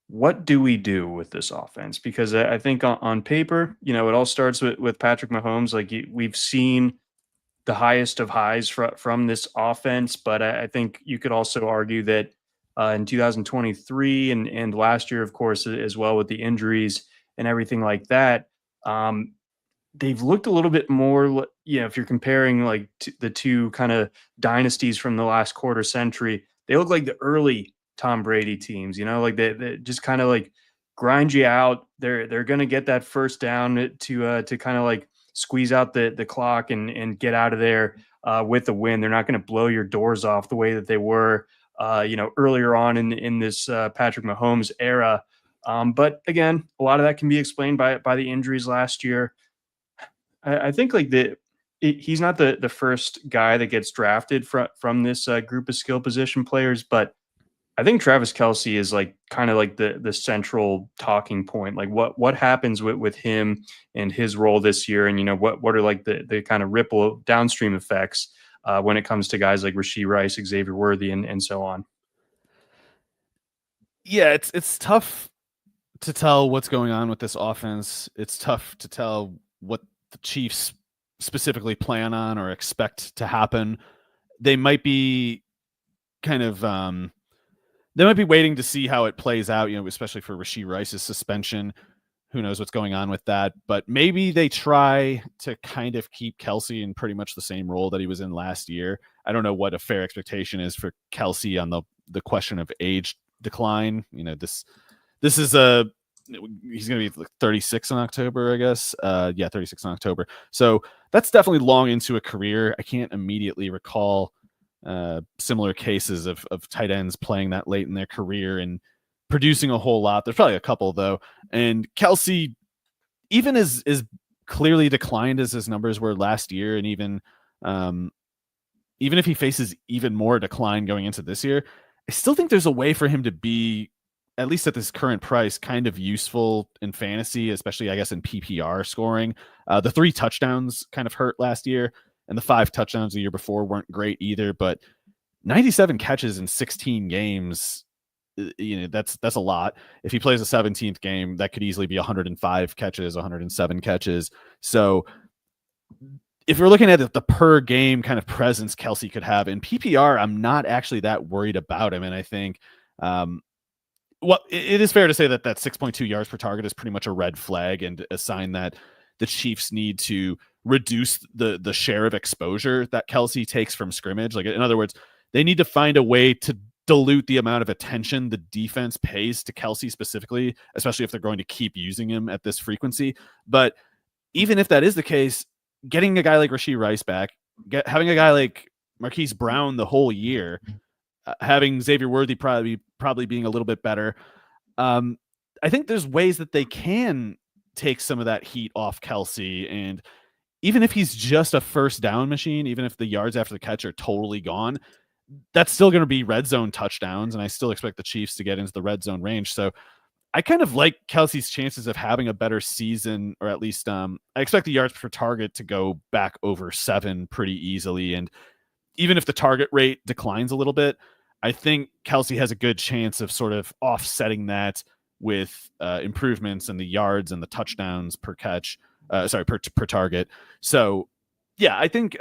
What do we do with this offense? Because I think on paper, it all starts with Patrick Mahomes. Like we've seen the highest of highs from this offense, but I think you could also argue that in 2023 and last year, of course, as well with the injuries and everything like that, they've looked a little bit more, if you're comparing like the two kind of dynasties from the last quarter century, they look like the early Tom Brady teams, like they just kind of like grind you out. They're going to get that first down to kind of like squeeze out the clock and get out of there with a win. They're not going to blow your doors off the way that they were, earlier on in this Patrick Mahomes era. But again, a lot of that can be explained by the injuries last year. I think like he's not the first guy that gets drafted from this group of skill position players, but I think Travis Kelce is like kind of like the central talking point. Like what happens with him and his role this year, and what are like the kind of ripple downstream effects when it comes to guys like Rashee Rice, Xavier Worthy, and so on. Yeah, it's tough to tell what's going on with this offense. It's tough to tell what the Chiefs specifically plan on or expect to happen. They might be kind of they might be waiting to see how it plays out, especially for Rashee Rice's suspension. Who knows what's going on with that? But maybe they try to kind of keep Kelce in pretty much the same role that he was in last year. I don't know what a fair expectation is for Kelce on the question of age decline. This is he's going to be 36 in October, I guess. 36 in October. So that's definitely long into a career. I can't immediately recall similar cases of tight ends playing that late in their career and producing a whole lot. There's probably a couple though. And Kelce, even as clearly declined as his numbers were last year, and even if he faces even more decline going into this year, I still think there's a way for him to be, at least at this current price, kind of useful in fantasy, especially I guess in PPR scoring. The 3 touchdowns kind of hurt last year, and the 5 touchdowns the year before weren't great either, but 97 catches in 16 games, that's a lot. If he plays a 17th game, that could easily be 105 catches, 107 catches. So if you're looking at the per game kind of presence Kelce could have in PPR, I'm not actually that worried about him. And I think, it is fair to say that 6.2 yards per target is pretty much a red flag and a sign that the Chiefs need to reduce the share of exposure that Kelce takes from scrimmage. Like, in other words, they need to find a way to dilute the amount of attention the defense pays to Kelce specifically, especially if they're going to keep using him at this frequency. But even if that is the case, getting a guy like Rashee Rice back, having a guy like Marquise Brown the whole year, having Xavier Worthy probably being a little bit better, I think there's ways that they can take some of that heat off Kelce. And even if he's just a first down machine, even if the yards after the catch are totally gone, that's still going to be red zone touchdowns. And I still expect the Chiefs to get into the red zone range. So I kind of like Kelce's chances of having a better season, or at least I expect the yards per target to go back over 7 pretty easily. And even if the target rate declines a little bit, I think Kelce has a good chance of sort of offsetting that with improvements in the yards and the touchdowns per catch, per target. So yeah, I think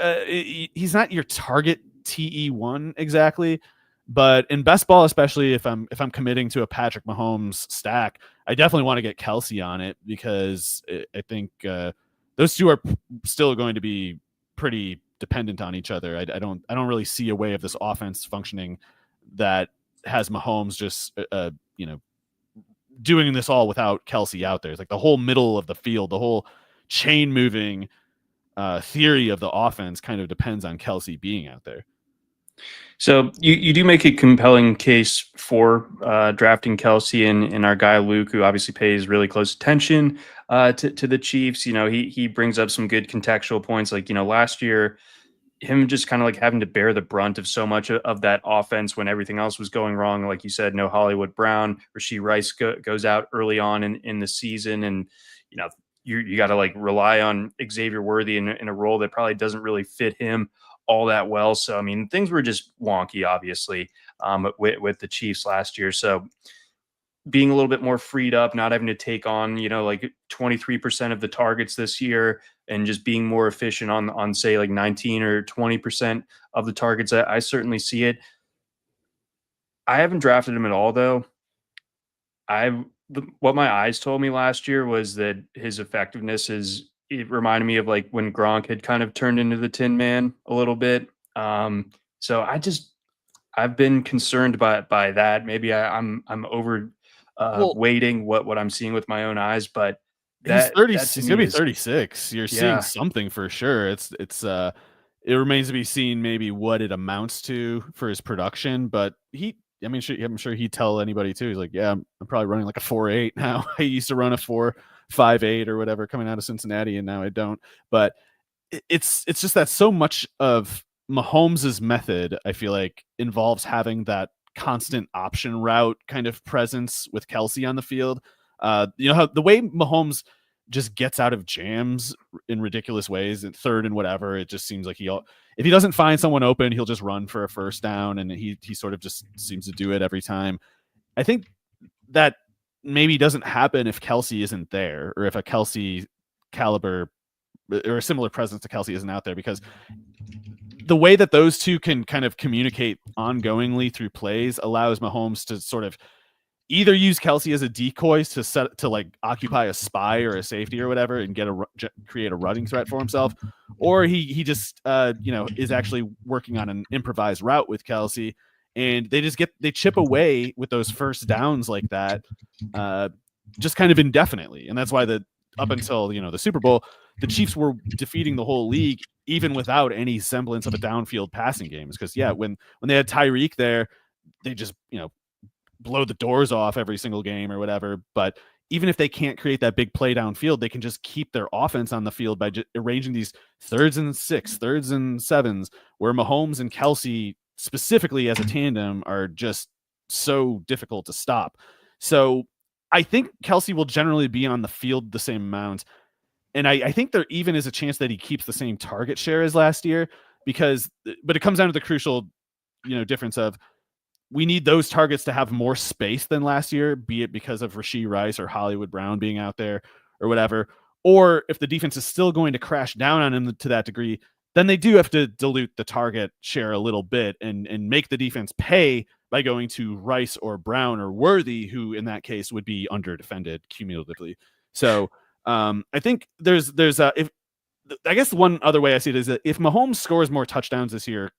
he's not your target TE1 exactly, but in best ball, especially if I'm committing to a Patrick Mahomes stack, I definitely want to get Kelce on it, because I think those two are still going to be pretty dependent on each other. I don't really see a way of this offense functioning that has Mahomes just doing this all without Kelce out there. It's like the whole middle of the field, the whole chain moving theory of the offense kind of depends on Kelce being out there. So you do make a compelling case for drafting Kelce and our guy Luke, who obviously pays really close attention to the Chiefs. He brings up some good contextual points. Like, last year, him just kind of like having to bear the brunt of so much of that offense when everything else was going wrong. Like you said, no Hollywood Brown, Rashee Rice goes out early on in the season. And, you got to like rely on Xavier Worthy in a role that probably doesn't really fit him all that well. So, I mean, things were just wonky, obviously, with the Chiefs last year. So being a little bit more freed up, not having to take on, like 23% of the targets this year, and just being more efficient on say like 19 or 20% of the targets, I certainly see it. I haven't drafted him at all, though. What my eyes told me last year was that his effectiveness it reminded me of like when Gronk had kind of turned into the Tin Man a little bit. So I've been concerned by that. Maybe I'm over waiting what I'm seeing with my own eyes, but he's 30. that to He's me gonna be is 36. You're seeing something for sure. It remains to be seen maybe what it amounts to for his production, but I'm sure he'd tell anybody too. He's like, yeah, I'm probably running like a 4.8 now. I used to run a 4.58 or whatever coming out of Cincinnati, and now I don't. But it's just that so much of Mahomes's method, I feel like, involves having that constant option route kind of presence with Kelce on the field. How the way Mahomes just gets out of jams in ridiculous ways and third and whatever, it just seems like if he doesn't find someone open, he'll just run for a first down, and he sort of just seems to do it every time. I think that maybe doesn't happen if Kelce isn't there, or if a Kelce caliber or a similar presence to Kelce isn't out there, because the way that those two can kind of communicate ongoingly through plays allows Mahomes to sort of either use Kelce as a decoy to like occupy a spy or a safety or whatever and create a running threat for himself, or he just is actually working on an improvised route with Kelce, and they chip away with those first downs like that, just kind of indefinitely. And that's why up until the Super Bowl, the Chiefs were defeating the whole league even without any semblance of a downfield passing game. Because when they had Tyreek there, they just blow the doors off every single game or whatever. But even if they can't create that big play downfield, they can just keep their offense on the field by arranging these 3rds and 6, 3rds and 7s, where Mahomes and Kelce specifically as a tandem are just so difficult to stop. So I think Kelce will generally be on the field the same amount. And I think there even is a chance that he keeps the same target share as last year, but it comes down to the crucial, difference of, we need those targets to have more space than last year, be it because of Rashee Rice or Hollywood Brown being out there or whatever. Or if the defense is still going to crash down on him to that degree, then they do have to dilute the target share a little bit and make the defense pay by going to Rice or Brown or Worthy, who in that case would be underdefended cumulatively. So I think there's if I guess one other way I see it is that if Mahomes scores more touchdowns this year,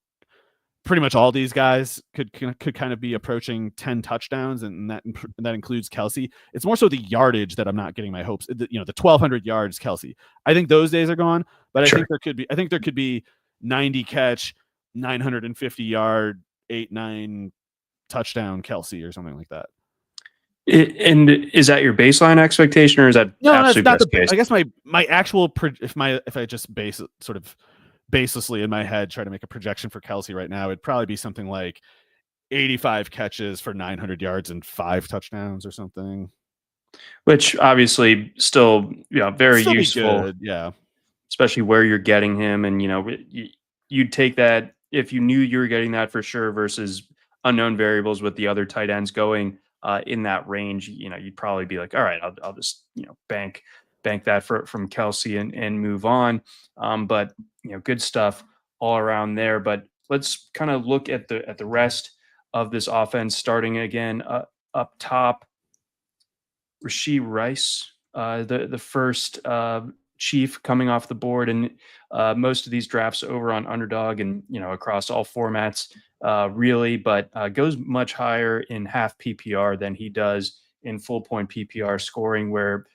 pretty much all these guys could kind of be approaching 10 touchdowns, and that includes Kelce. It's more so the yardage that I'm not getting my hopes. The 1,200 yards Kelce. I think those days are gone, but Sure. I think there could be 90 catch, 950 yard, 8-9 touchdown Kelce or something like that. And is that your baseline expectation, or is that absolute best case? I guess my actual if I just base it sort of baselessly in my head try to make a projection for Kelce right now, it'd probably be something like 85 catches for 900 yards and 5 touchdowns or something. Which obviously still, very Still useful. Good, yeah. Especially where you're getting him, and you'd take that if you knew you were getting that for sure versus unknown variables with the other tight ends going in that range. You'd probably be like, all right, I'll just bank that from Kelce and move on. But good stuff all around there. But let's kind of look at the rest of this offense, starting again up top. Rashee Rice, the first Chief coming off the board, and most of these drafts over on Underdog and across all formats, really, but goes much higher in half PPR than he does in full point PPR scoring, where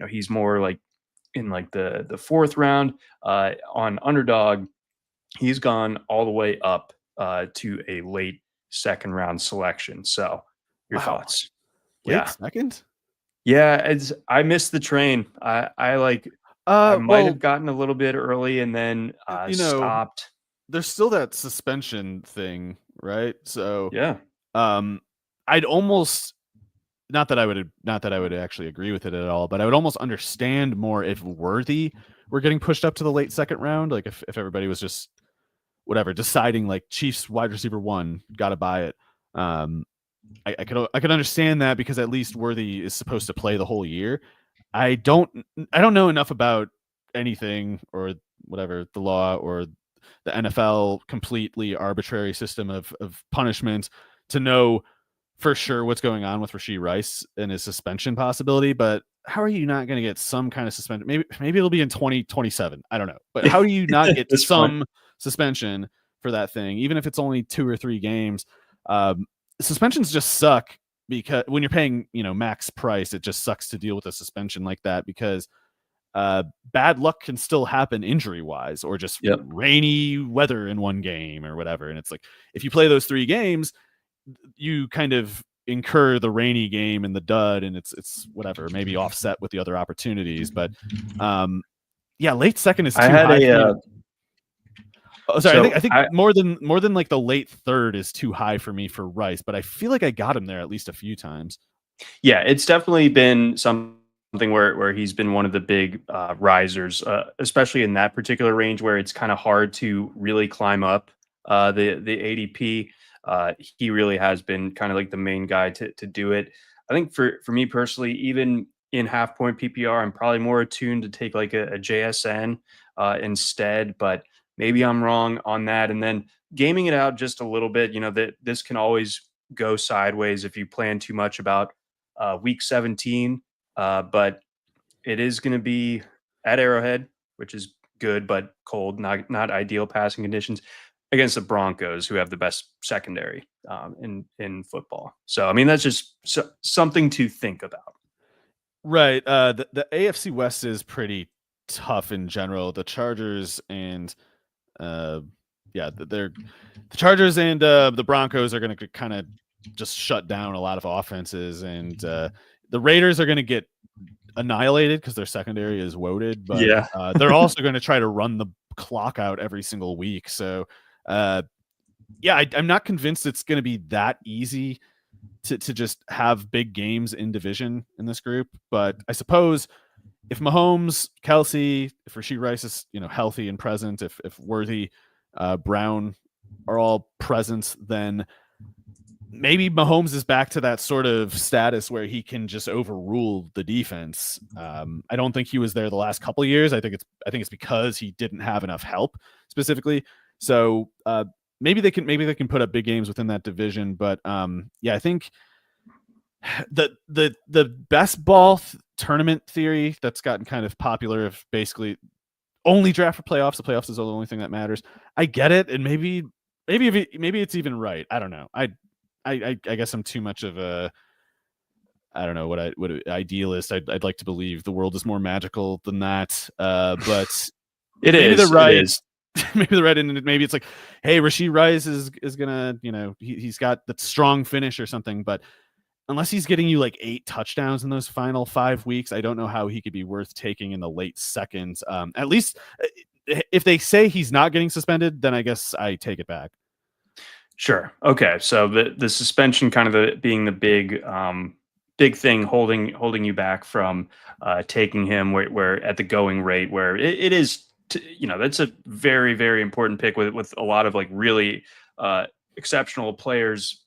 he's more like in like the fourth round. On Underdog, he's gone all the way up to a late second round selection. So your thoughts? Late second? Yeah, I missed the train. I might have gotten a little bit early and then stopped. There's still that suspension thing, right? So yeah, I'd almost not that I would actually agree with it at all, but I would almost understand more if Worthy were getting pushed up to the late second round. Like if everybody was just whatever deciding like Chiefs wide receiver 1, got to buy it. I could understand that because at least Worthy is supposed to play the whole year. I don't know enough about anything or whatever the law or the NFL completely arbitrary system of punishment to know for sure what's going on with Rashee Rice and his suspension possibility. But how are you not going to get some kind of suspension? Maybe it'll be in 2027. I don't know. But how do you not get some suspension for that thing, even if it's only 2 or 3 games? Suspensions just suck because when you're paying, max price, it just sucks to deal with a suspension like that because bad luck can still happen injury wise or just rainy weather in one game or whatever. And it's like, if you play those 3 games, you kind of incur the rainy game and the dud, and it's whatever, maybe offset with the other opportunities. But late second is too high. I think more than like the late third is too high for me for Rice, but I feel like I got him there at least a few times. Yeah, it's definitely been something where he's been one of the big risers, especially in that particular range where it's kind of hard to really climb up the ADP. He really has been kind of like the main guy to do it. I think for me personally, even in half point PPR, I'm probably more attuned to take like a JSN instead, but maybe I'm wrong on that. And then gaming it out just a little bit, that this can always go sideways if you plan too much about week 17. But it is going to be at Arrowhead, which is good, but cold, not ideal passing conditions, against the Broncos, who have the best secondary in football. So, I mean, that's just something to think about. Right. The AFC West is pretty tough in general. The Chargers and the Chargers and the Broncos are going to kind of just shut down a lot of offenses, and the Raiders are going to get annihilated because their secondary is woaded. But they're also going to try to run the clock out every single week. So, I'm not convinced it's going to be that easy to just have big games in division in this group. But I suppose if Mahomes, Kelce, if Rashee Rice is healthy and present, if Worthy, Brown are all present, then maybe Mahomes is back to that sort of status where he can just overrule the defense. I don't think he was there the last couple of years. I think it's because he didn't have enough help specifically. So maybe they can put up big games within that division. But I think the best ball tournament theory that's gotten kind of popular of basically only draft for playoffs. The playoffs is the only thing that matters. I get it, and maybe it's even right. I don't know. I guess I'm too much of a, I don't know what idealist. I'd like to believe the world is more magical than that. But maybe they're right. It is. Maybe they're right, and maybe it's like, hey, Rashee Rice is gonna, he's got that strong finish or something. But unless he's getting you like 8 touchdowns in those final 5 weeks, I don't know how he could be worth taking in the late seconds. At least if they say he's not getting suspended, then I guess I take it back. Sure. Okay. So the suspension kind of being the big thing holding you back from taking him where at the going rate where it is, that's a very, very important pick with a lot of like really exceptional players,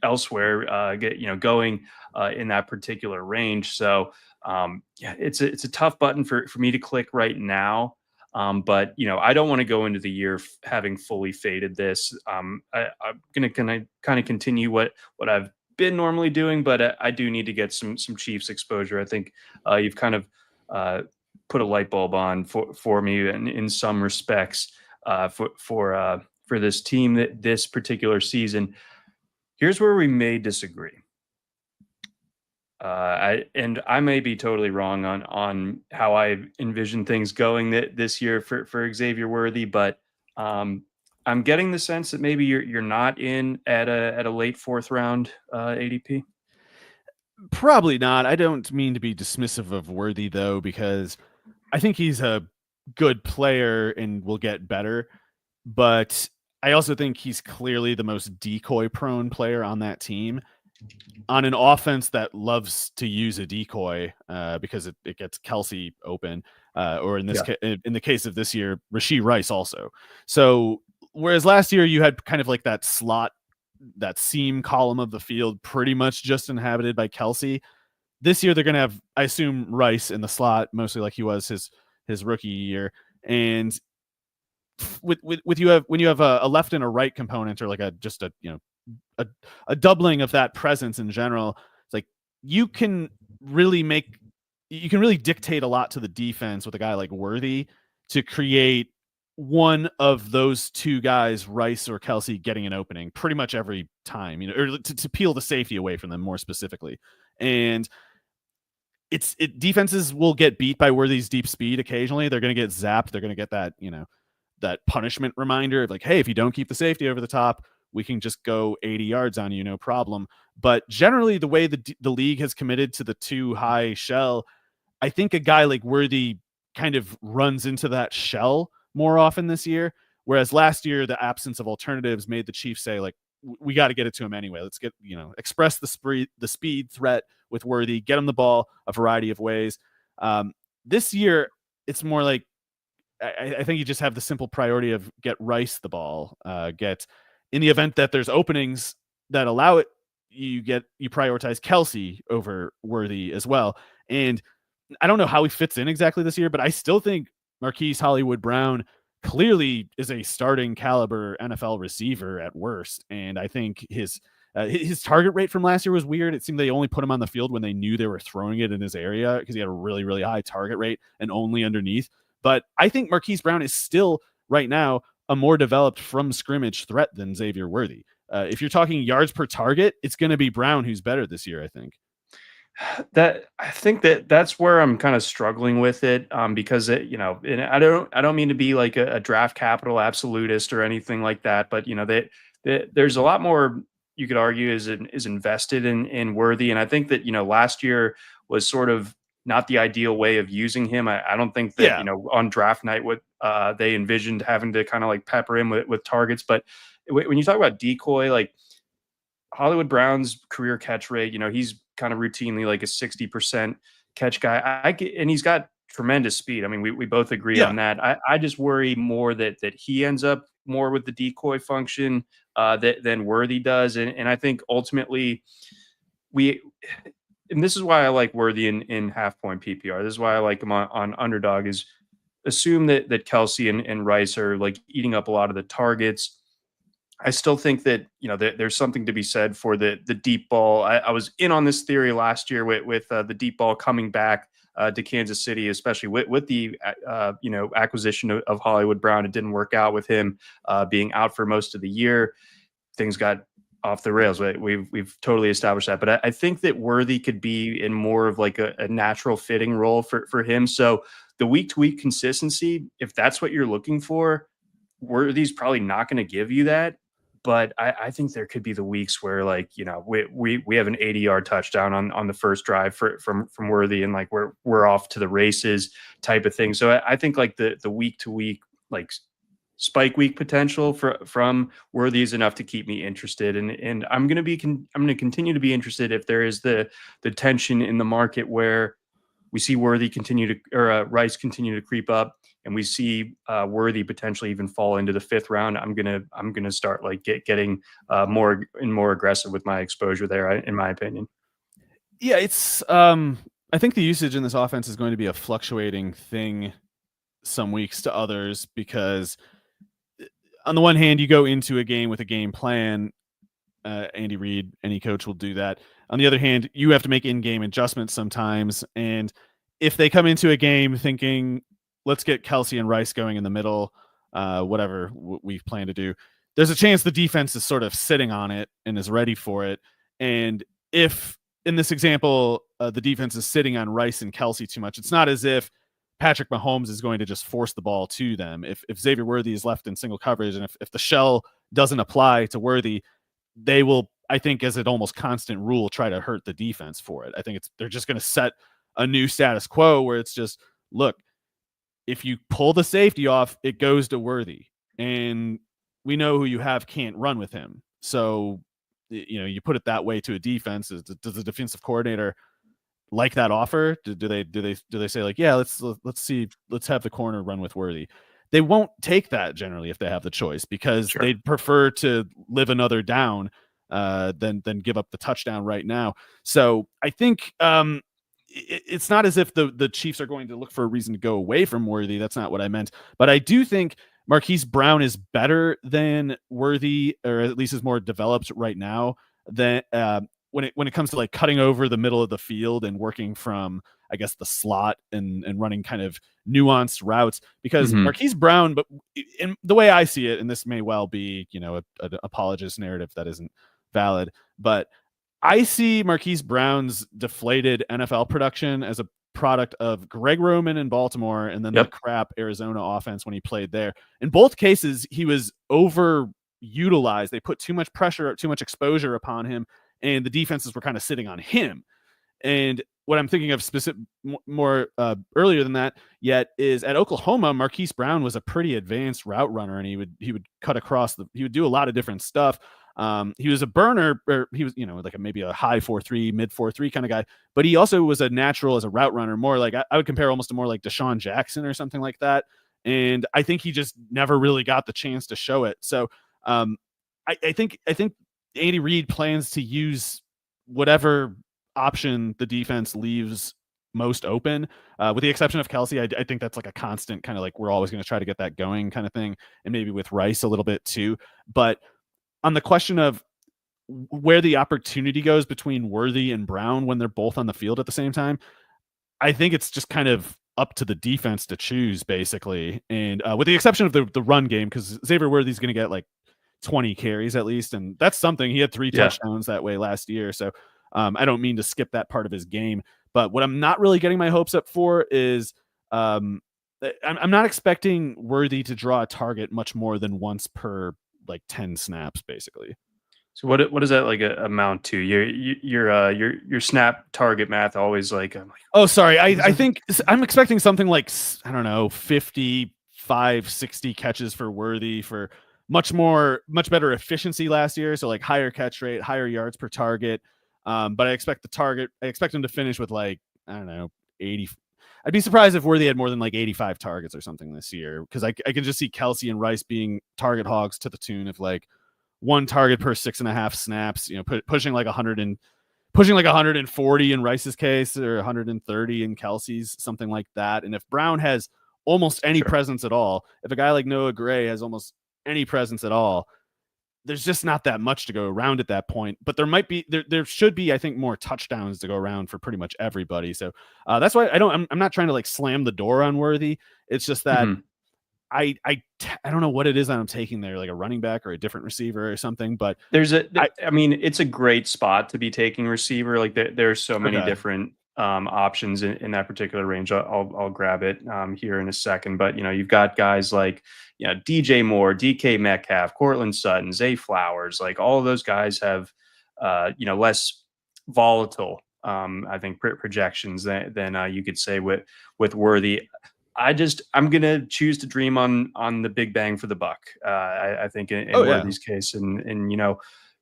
elsewhere, going in that particular range. So yeah, it's a tough button for me to click right now. But I don't want to go into the year having fully faded this. I'm gonna kind of continue what I've been normally doing, but I do need to get some Chiefs exposure. I think you've kind of put a light bulb on for me in some respects for this team this particular season. Here's where we may disagree. I may be totally wrong on how I envision things going this year for Xavier Worthy, but I'm getting the sense that maybe you're not in at a late 4th round ADP. Probably not. I don't mean to be dismissive of Worthy though, because I think he's a good player and will get better, but I also think he's clearly the most decoy prone player on that team, on an offense that loves to use a decoy because it gets Kelce open, or in the case of this year, Rashee Rice also. So whereas last year you had kind of like that slot, that seam column of the field pretty much just inhabited by Kelce, this year they're going to have, I assume, Rice in the slot, mostly like he was his rookie year. And with when you have a left and a right component, or like a doubling of that presence in general, it's like you can really dictate a lot to the defense with a guy like Worthy to create one of those two guys, Rice or Kelce, getting an opening pretty much every time, or to peel the safety away from them more specifically. And defenses will get beat by Worthy's deep speed occasionally. They're going to get zapped. They're going to get that, that punishment reminder of like, hey, if you don't keep the safety over the top, we can just go 80 yards on you, no problem. But generally, the way the league has committed to the too high shell, I think a guy like Worthy kind of runs into that shell more often this year. Whereas last year, the absence of alternatives made the Chiefs say, like, we got to get it to him anyway. Let's get, express the speed threat with Worthy, get him the ball a variety of ways. This year, it's more like, I think you just have the simple priority of get Rice the ball, get, in the event that there's openings that allow it, you prioritize Kelce over Worthy as well. And I don't know how he fits in exactly this year, but I still think Marquise Hollywood Brown clearly is a starting caliber NFL receiver at worst. And I think his target rate from last year was weird. It seemed they only put him on the field when they knew they were throwing it in his area, because he had a really, really high target rate and only underneath. But I think Marquise Brown is still right now a more developed from scrimmage threat than Xavier Worthy. If you're talking yards per target, it's going to be Brown who's better this year, I think. I think that's where I'm kind of struggling with it, because and I don't mean to be like a draft capital absolutist or anything like that, but there's a lot more you could argue is invested in Worthy, and I think that last year was sort of not the ideal way of using him. I don't think that on draft night what they envisioned having to kind of like pepper him with targets, but when you talk about decoy, like Hollywood Brown's career catch rate, he's kind of routinely like a 60% catch guy. And he's got tremendous speed. I mean, we both agree on that. I just worry more that he ends up more with the decoy function than Worthy does. And I think ultimately and this is why I like Worthy in half point PPR. This is why I like him on underdog, is assume that Kelce and Rice are like eating up a lot of the targets. I still think that, there's something to be said for the deep ball. I was in on this theory last year with the deep ball coming back to Kansas City, especially with the acquisition of Hollywood Brown. It didn't work out with him being out for most of the year. Things got off the rails. We've totally established that. But I think that Worthy could be in more of like a natural fitting role for him. So the week to week consistency, if that's what you're looking for, Worthy's probably not going to give you that. But I think there could be the weeks where, like, we have an 80-yard touchdown on the first drive from Worthy, and like we're off to the races type of thing. So I think like the week to week, like, spike week potential from Worthy is enough to keep me interested, and I'm going to continue to be interested if there is the tension in the market where we see Worthy Rice continue to creep up, and we see Worthy potentially even fall into the 5th round. I'm gonna start like getting more and more aggressive with my exposure there, in my opinion. Yeah, it's I think the usage in this offense is going to be a fluctuating thing some weeks to others, because on the one hand, you go into a game with a game plan. Andy Reid, any coach will do that. On the other hand, you have to make in-game adjustments sometimes. And if they come into a game thinking, let's get Kelce and Rice going in the middle, whatever we've planned to do, there's a chance the defense is sort of sitting on it and is ready for it. And if, in this example, the defense is sitting on Rice and Kelce too much, it's not as if Patrick Mahomes is going to just force the ball to them. If Xavier Worthy is left in single coverage, and if the shell doesn't apply to Worthy, they will, I think, as an almost constant rule, try to hurt the defense for it. I think they're just going to set a new status quo where it's just, look, if you pull the safety off, it goes to Worthy, and we know who you have can't run with him. So, you put it that way to a defense. Does the defensive coordinator like that offer? Do they say, like, yeah, let's have the corner run with Worthy? They won't take that generally if they have the choice, because Sure. they'd prefer to live another down than give up the touchdown right now. So I think it's not as if the Chiefs are going to look for a reason to go away from Worthy. That's not what I meant. But I do think Marquise Brown is better than Worthy, or at least is more developed right now than when it comes to like cutting over the middle of the field and working from, I guess, the slot and running kind of nuanced routes, because Marquise Brown, but in the way I see it, and this may well be, an apologist narrative that isn't valid, but I see Marquise Brown's deflated NFL production as a product of Greg Roman in Baltimore, and then the crap Arizona offense when he played there. In both cases, he was overutilized. They put too much pressure, too much exposure upon him, and the defenses were kind of sitting on him. And what I'm thinking of more earlier than that yet is at Oklahoma, Marquise Brown was a pretty advanced route runner, and he would cut across he would do a lot of different stuff. He was a burner, or he was, like maybe a high 4.3, mid 4.3 kind of guy, but he also was a natural as a route runner, more like I would compare almost to more like Deshaun Jackson or something like that. And I think he just never really got the chance to show it. So I think Andy Reid plans to use whatever option the defense leaves most open, with the exception of Kelce. I think that's like a constant kind of like, we're always going to try to get that going kind of thing. And maybe with Rice a little bit too. But on the question of where the opportunity goes between Worthy and Brown when they're both on the field at the same time, I think it's just kind of up to the defense to choose, basically. And with the exception of the run game, because Xavier Worthy's going to get like 20 carries at least, and that's something. He had 3 touchdowns that way last year. So I don't mean to skip that part of his game, but what I'm not really getting my hopes up for is I'm not expecting Worthy to draw a target much more than once per like 10 snaps, basically. So what does that like amount to? Your snap target math always like, I'm like, oh, sorry. I think I'm expecting something like, I don't know, 55, 60 catches for Worthy for much better efficiency last year. So like higher catch rate, higher yards per target. But I expect him to finish with like, I don't know, 80. I'd be surprised if Worthy had more than like 85 targets or something this year, because I can just see Kelce and Rice being target hogs to the tune of like 1 target per 6.5 snaps, pushing like 140 in Rice's case, or 130 in Kelce's, something like that. And if Brown has almost any presence at all, if a guy like Noah Gray has almost any presence at all, there's just not that much to go around at that point, but there should be, I think, more touchdowns to go around for pretty much everybody. So that's why I'm not trying to like slam the door on Worthy. It's just that I don't know what it is that I'm taking there, like a running back or a different receiver or something, but I mean, it's a great spot to be taking receiver. Like there's so many Okay. different options in that particular range. I'll grab it here in a second, but you've got guys like DJ Moore, DK Metcalf, Cortland Sutton, Zay Flowers. Like all of those guys have less volatile I think projections than you could say with Worthy. I'm gonna choose to dream on the big bang for the buck. I think in Worthy's case, and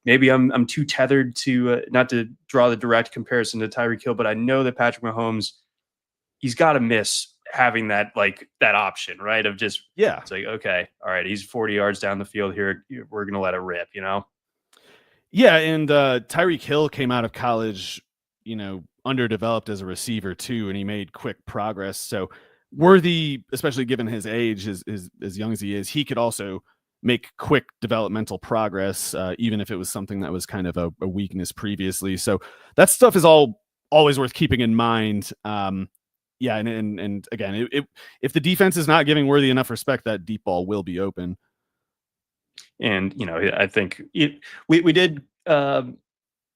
maybe I'm too tethered to not to draw the direct comparison to Tyreek Hill, but I know that Patrick Mahomes, he's got to miss having that option, right? Of just it's like, okay, all right, he's 40 yards down the field here, we're gonna let it rip, Yeah, and Tyreek Hill came out of college, underdeveloped as a receiver too, and he made quick progress. So Worthy, especially given his age, is as young as he is, he could also make quick developmental progress, even if it was something that was kind of a weakness previously. So that stuff is always worth keeping in mind. And again, if the defense is not giving Worthy enough respect, that deep ball will be open. And I think we did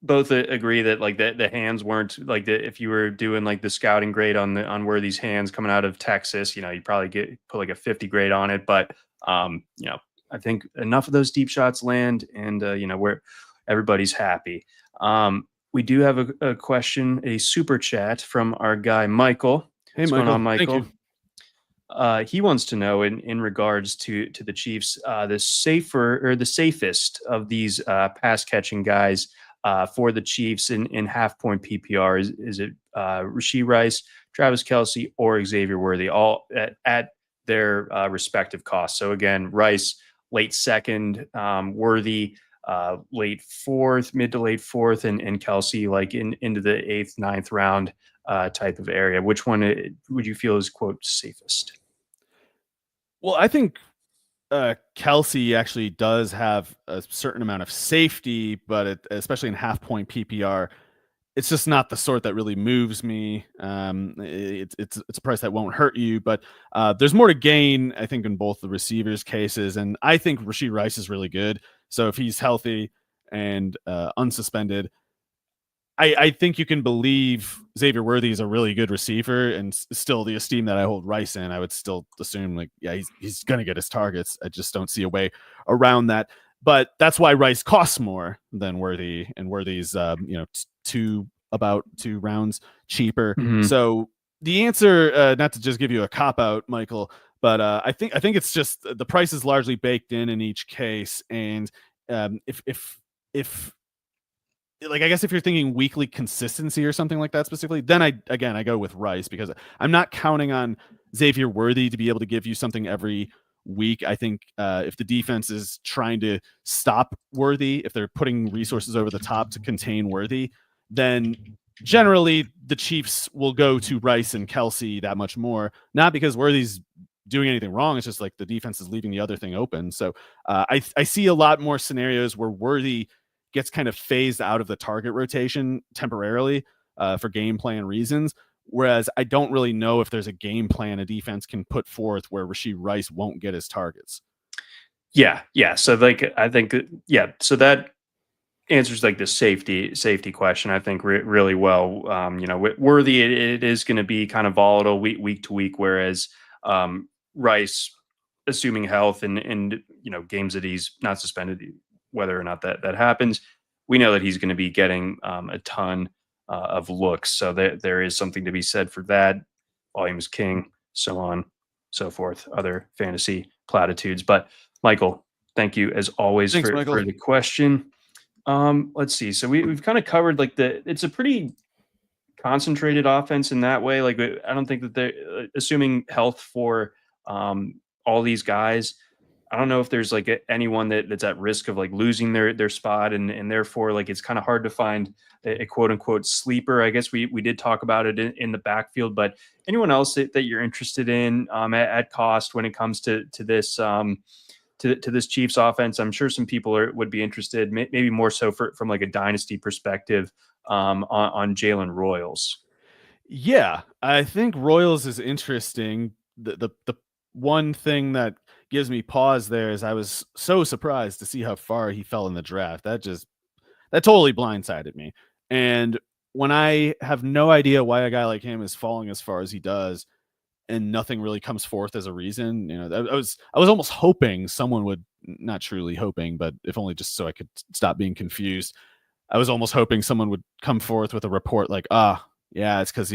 both agree that like the hands weren't like if you were doing like the scouting grade on Worthy's hands coming out of Texas, you'd probably put like a 50 grade on it. But I think enough of those deep shots land, and where everybody's happy. We do have a question, a super chat from our guy Michael. Hey, What's Michael. going on, Michael? Thank you. He wants to know in regards to the Chiefs, the safest of these pass catching guys for the Chiefs in half point PPR. Is it Rashee Rice, Travis Kelce, or Xavier Worthy, all at their respective costs? So again, Rice late second, Worthy late fourth, mid to late fourth, and Kelce like into the 8th, 9th round type of area. Which one would you feel is, quote, safest? Well, I think Kelce actually does have a certain amount of safety, but especially in half point PPR, it's just not the sort that really moves me. It's a price that won't hurt you, but there's more to gain, I think, in both the receivers' cases. And I think Rashee Rice is really good. So if he's healthy and unsuspended, I think you can believe Xavier Worthy is a really good receiver, and still the esteem that I hold Rice in, I would still assume he's going to get his targets. I just don't see a way around that. But that's why Rice costs more than Worthy, and Worthy's about 2 rounds cheaper. Mm-hmm. So the answer, not to just give you a cop out, Michael, but I think it's just the price is largely baked in each case, and if I guess if you're thinking weekly consistency or something like that specifically, then I go with Rice, because I'm not counting on Xavier Worthy to be able to give you something every week. I think if the defense is trying to stop Worthy, if they're putting resources over the top to contain Worthy, then generally the Chiefs will go to Rice and Kelce that much more, not because Worthy's doing anything wrong. It's just like the defense is leaving the other thing open. So I see a lot more scenarios where Worthy gets kind of phased out of the target rotation temporarily for game plan reasons. Whereas I don't really know if there's a game plan a defense can put forth where Rashee Rice won't get his targets. Yeah. So I think so that answers like the safety question, I think, really well. With Worthy, it is going to be kind of volatile week to week, whereas Rice, assuming health and games that he's not suspended, whether or not that happens, we know that he's going to be getting a ton of looks. So there is something to be said for that. Volume is king, so on, so forth, other fantasy platitudes. But Michael, thank you as always. Thanks, for the question. Let's see. So we've kind of covered it's a pretty concentrated offense in that way. Like, I don't think that they're assuming health for all these guys. I don't know if there's anyone that's at risk of losing their spot, and therefore it's kind of hard to find a quote unquote sleeper. I guess we did talk about it in the backfield, but anyone else that you're interested in at cost when it comes to this to this Chiefs offense. I'm sure some people would be interested, maybe more so from like a dynasty perspective, on Jalen Royals. Yeah, I think Royals is interesting. The one thing that gives me pause there is I was so surprised to see how far he fell in the draft. That totally blindsided me. And when I have no idea why a guy like him is falling as far as he does, and nothing really comes forth as a reason, I was almost hoping someone would, not truly hoping, but if only just so I could stop being confused. I was almost hoping someone would come forth with a report like, yeah, it's because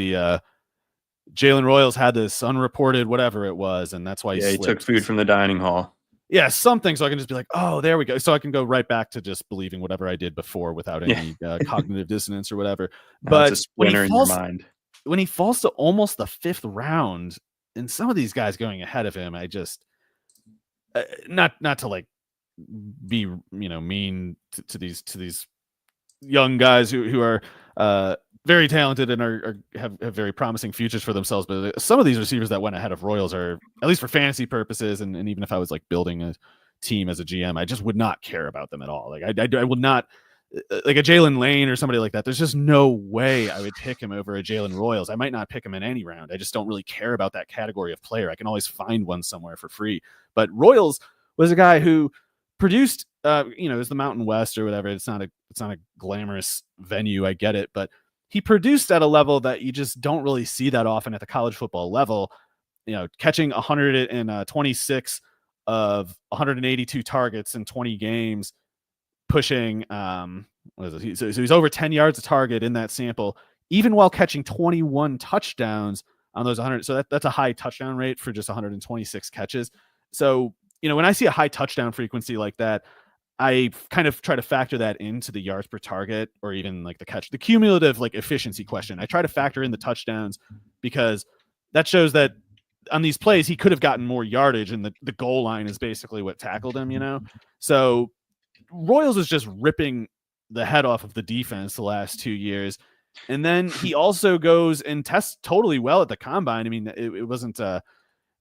Jalen Royals had this unreported whatever it was, and that's why he took food from the dining hall. Yeah, something, so I can just be like, oh, there we go. So I can go right back to just believing whatever I did before without any cognitive dissonance or whatever. But it's a splinter in your mind. When he falls to almost the 5th round, and some of these guys going ahead of him, I just not to like be mean to these young guys who are very talented and have very promising futures for themselves. But some of these receivers that went ahead of Royals are, at least for fantasy purposes, and even if I was like building a team as a GM, I just would not care about them at all. Like I would not, like a Jalen Lane or somebody like that. There's just no way I would pick him over a Jalen Royals. I might not pick him in any round. I just don't really care about that category of player. I can always find one somewhere for free. But Royals was a guy who produced, it was the Mountain West or whatever. It's not a glamorous venue. I get it, but he produced at a level that you just don't really see that often at the college football level. Catching 126 of 182 targets in 20 games, pushing what is it? So he's over 10 yards a target in that sample, even while catching 21 touchdowns on those 100. So that's a high touchdown rate for just 126 catches. So when I see a high touchdown frequency like that, I kind of try to factor that into the yards per target, or even like the cumulative like efficiency question. I try to factor in the touchdowns because that shows that on these plays he could have gotten more yardage, and the goal line is basically what tackled him. So Royals is just ripping the head off of the defense the last 2 years, and then he also goes and tests totally well at the combine. I mean, it wasn't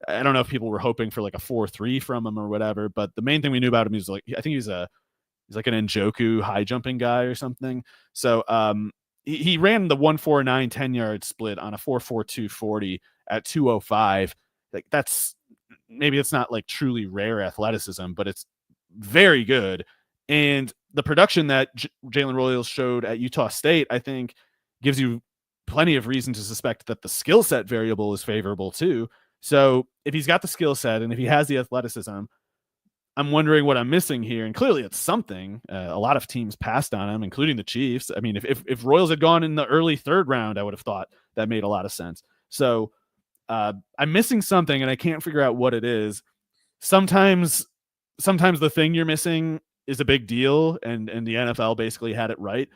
I don't know if people were hoping for like a 4.3 from him or whatever, but the main thing we knew about him is like, I think he's like an Njoku high jumping guy or something. So he ran the 1.49 10-yard split on a 4.42 40 at 2.05. Like maybe it's not like truly rare athleticism, but it's very good. And the production that Jalen Royals showed at Utah State, I think, gives you plenty of reason to suspect that the skill set variable is favorable too. So if he's got the skill set and if he has the athleticism, I'm wondering what I'm missing here. And clearly it's something. A lot of teams passed on him, including the Chiefs. I mean, if Royals had gone in the early 3rd round, I would have thought that made a lot of sense. So I'm missing something, and I can't figure out what it is. Sometimes the thing you're missing is a big deal, and the NFL basically had it right.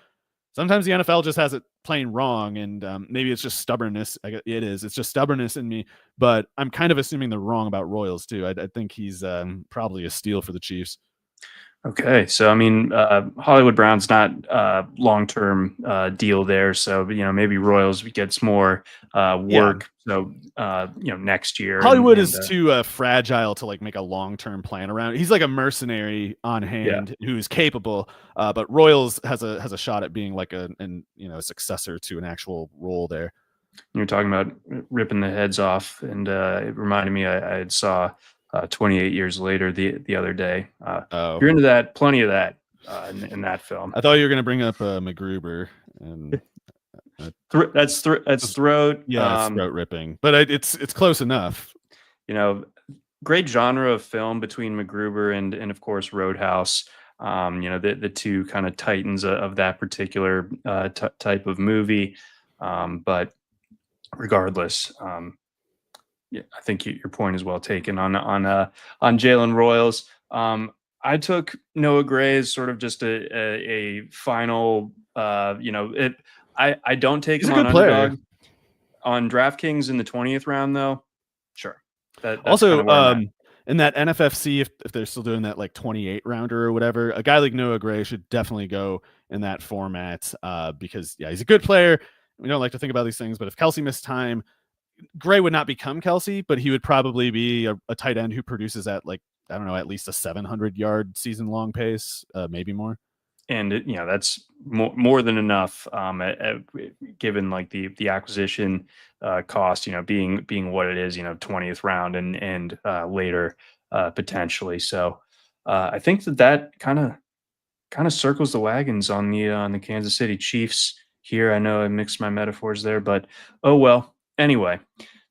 Sometimes the NFL just has it plain wrong, and maybe it's just stubbornness. It's just stubbornness in me, but I'm kind of assuming they're wrong about Royals too. I think he's probably a steal for the Chiefs. Okay, so I mean, Hollywood Brown's not long-term deal there, so maybe Royals gets more work. Yeah. So next year, Hollywood is too fragile to like make a long-term plan around. He's like a mercenary on hand who's capable, but Royals has a shot at being like a successor to an actual role there. You're talking about ripping the heads off, and it reminded me I saw 28 years later the other day. If you're into that, plenty of that in that film. I thought you were going to bring up MacGruber, and that's throat. Yeah, it's throat ripping, but it's close enough. Great genre of film between MacGruber and of course Roadhouse. The two kind of titans of that particular type of movie. But regardless, yeah, I think your point is well taken on Jalen Royals. I took Noah Gray as sort of just a final. I don't take him on underdog on DraftKings in the 20th round though. Sure. That's also in that NFFC, if they're still doing that like 28 rounder or whatever, a guy like Noah Gray should definitely go in that format because he's a good player. We don't like to think about these things, but if Kelce missed time, Gray would not become Kelce, but he would probably be a tight end who produces at like I don't know, at least a 700-yard season-long pace, maybe more. And that's more than enough, given like the acquisition cost, being what it is, 20th round and later potentially. So I think that kind of circles the wagons on the Kansas City Chiefs here. I know I mixed my metaphors there, but oh well. Anyway,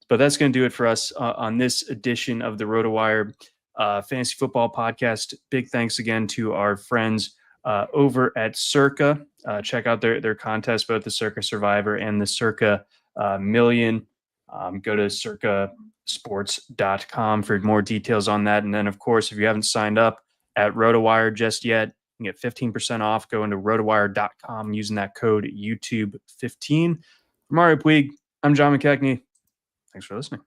but that's going to do it for us on this edition of the RotoWire Fantasy Football Podcast. Big thanks again to our friends over at Circa. Check out their contest, both the Circa Survivor and the Circa Million. Go to circasports.com for more details on that. And then, of course, if you haven't signed up at RotoWire just yet, you can get 15% off. Go into rotowire.com using that code YouTube15. For Mario Puig, I'm John McKechnie. Thanks for listening.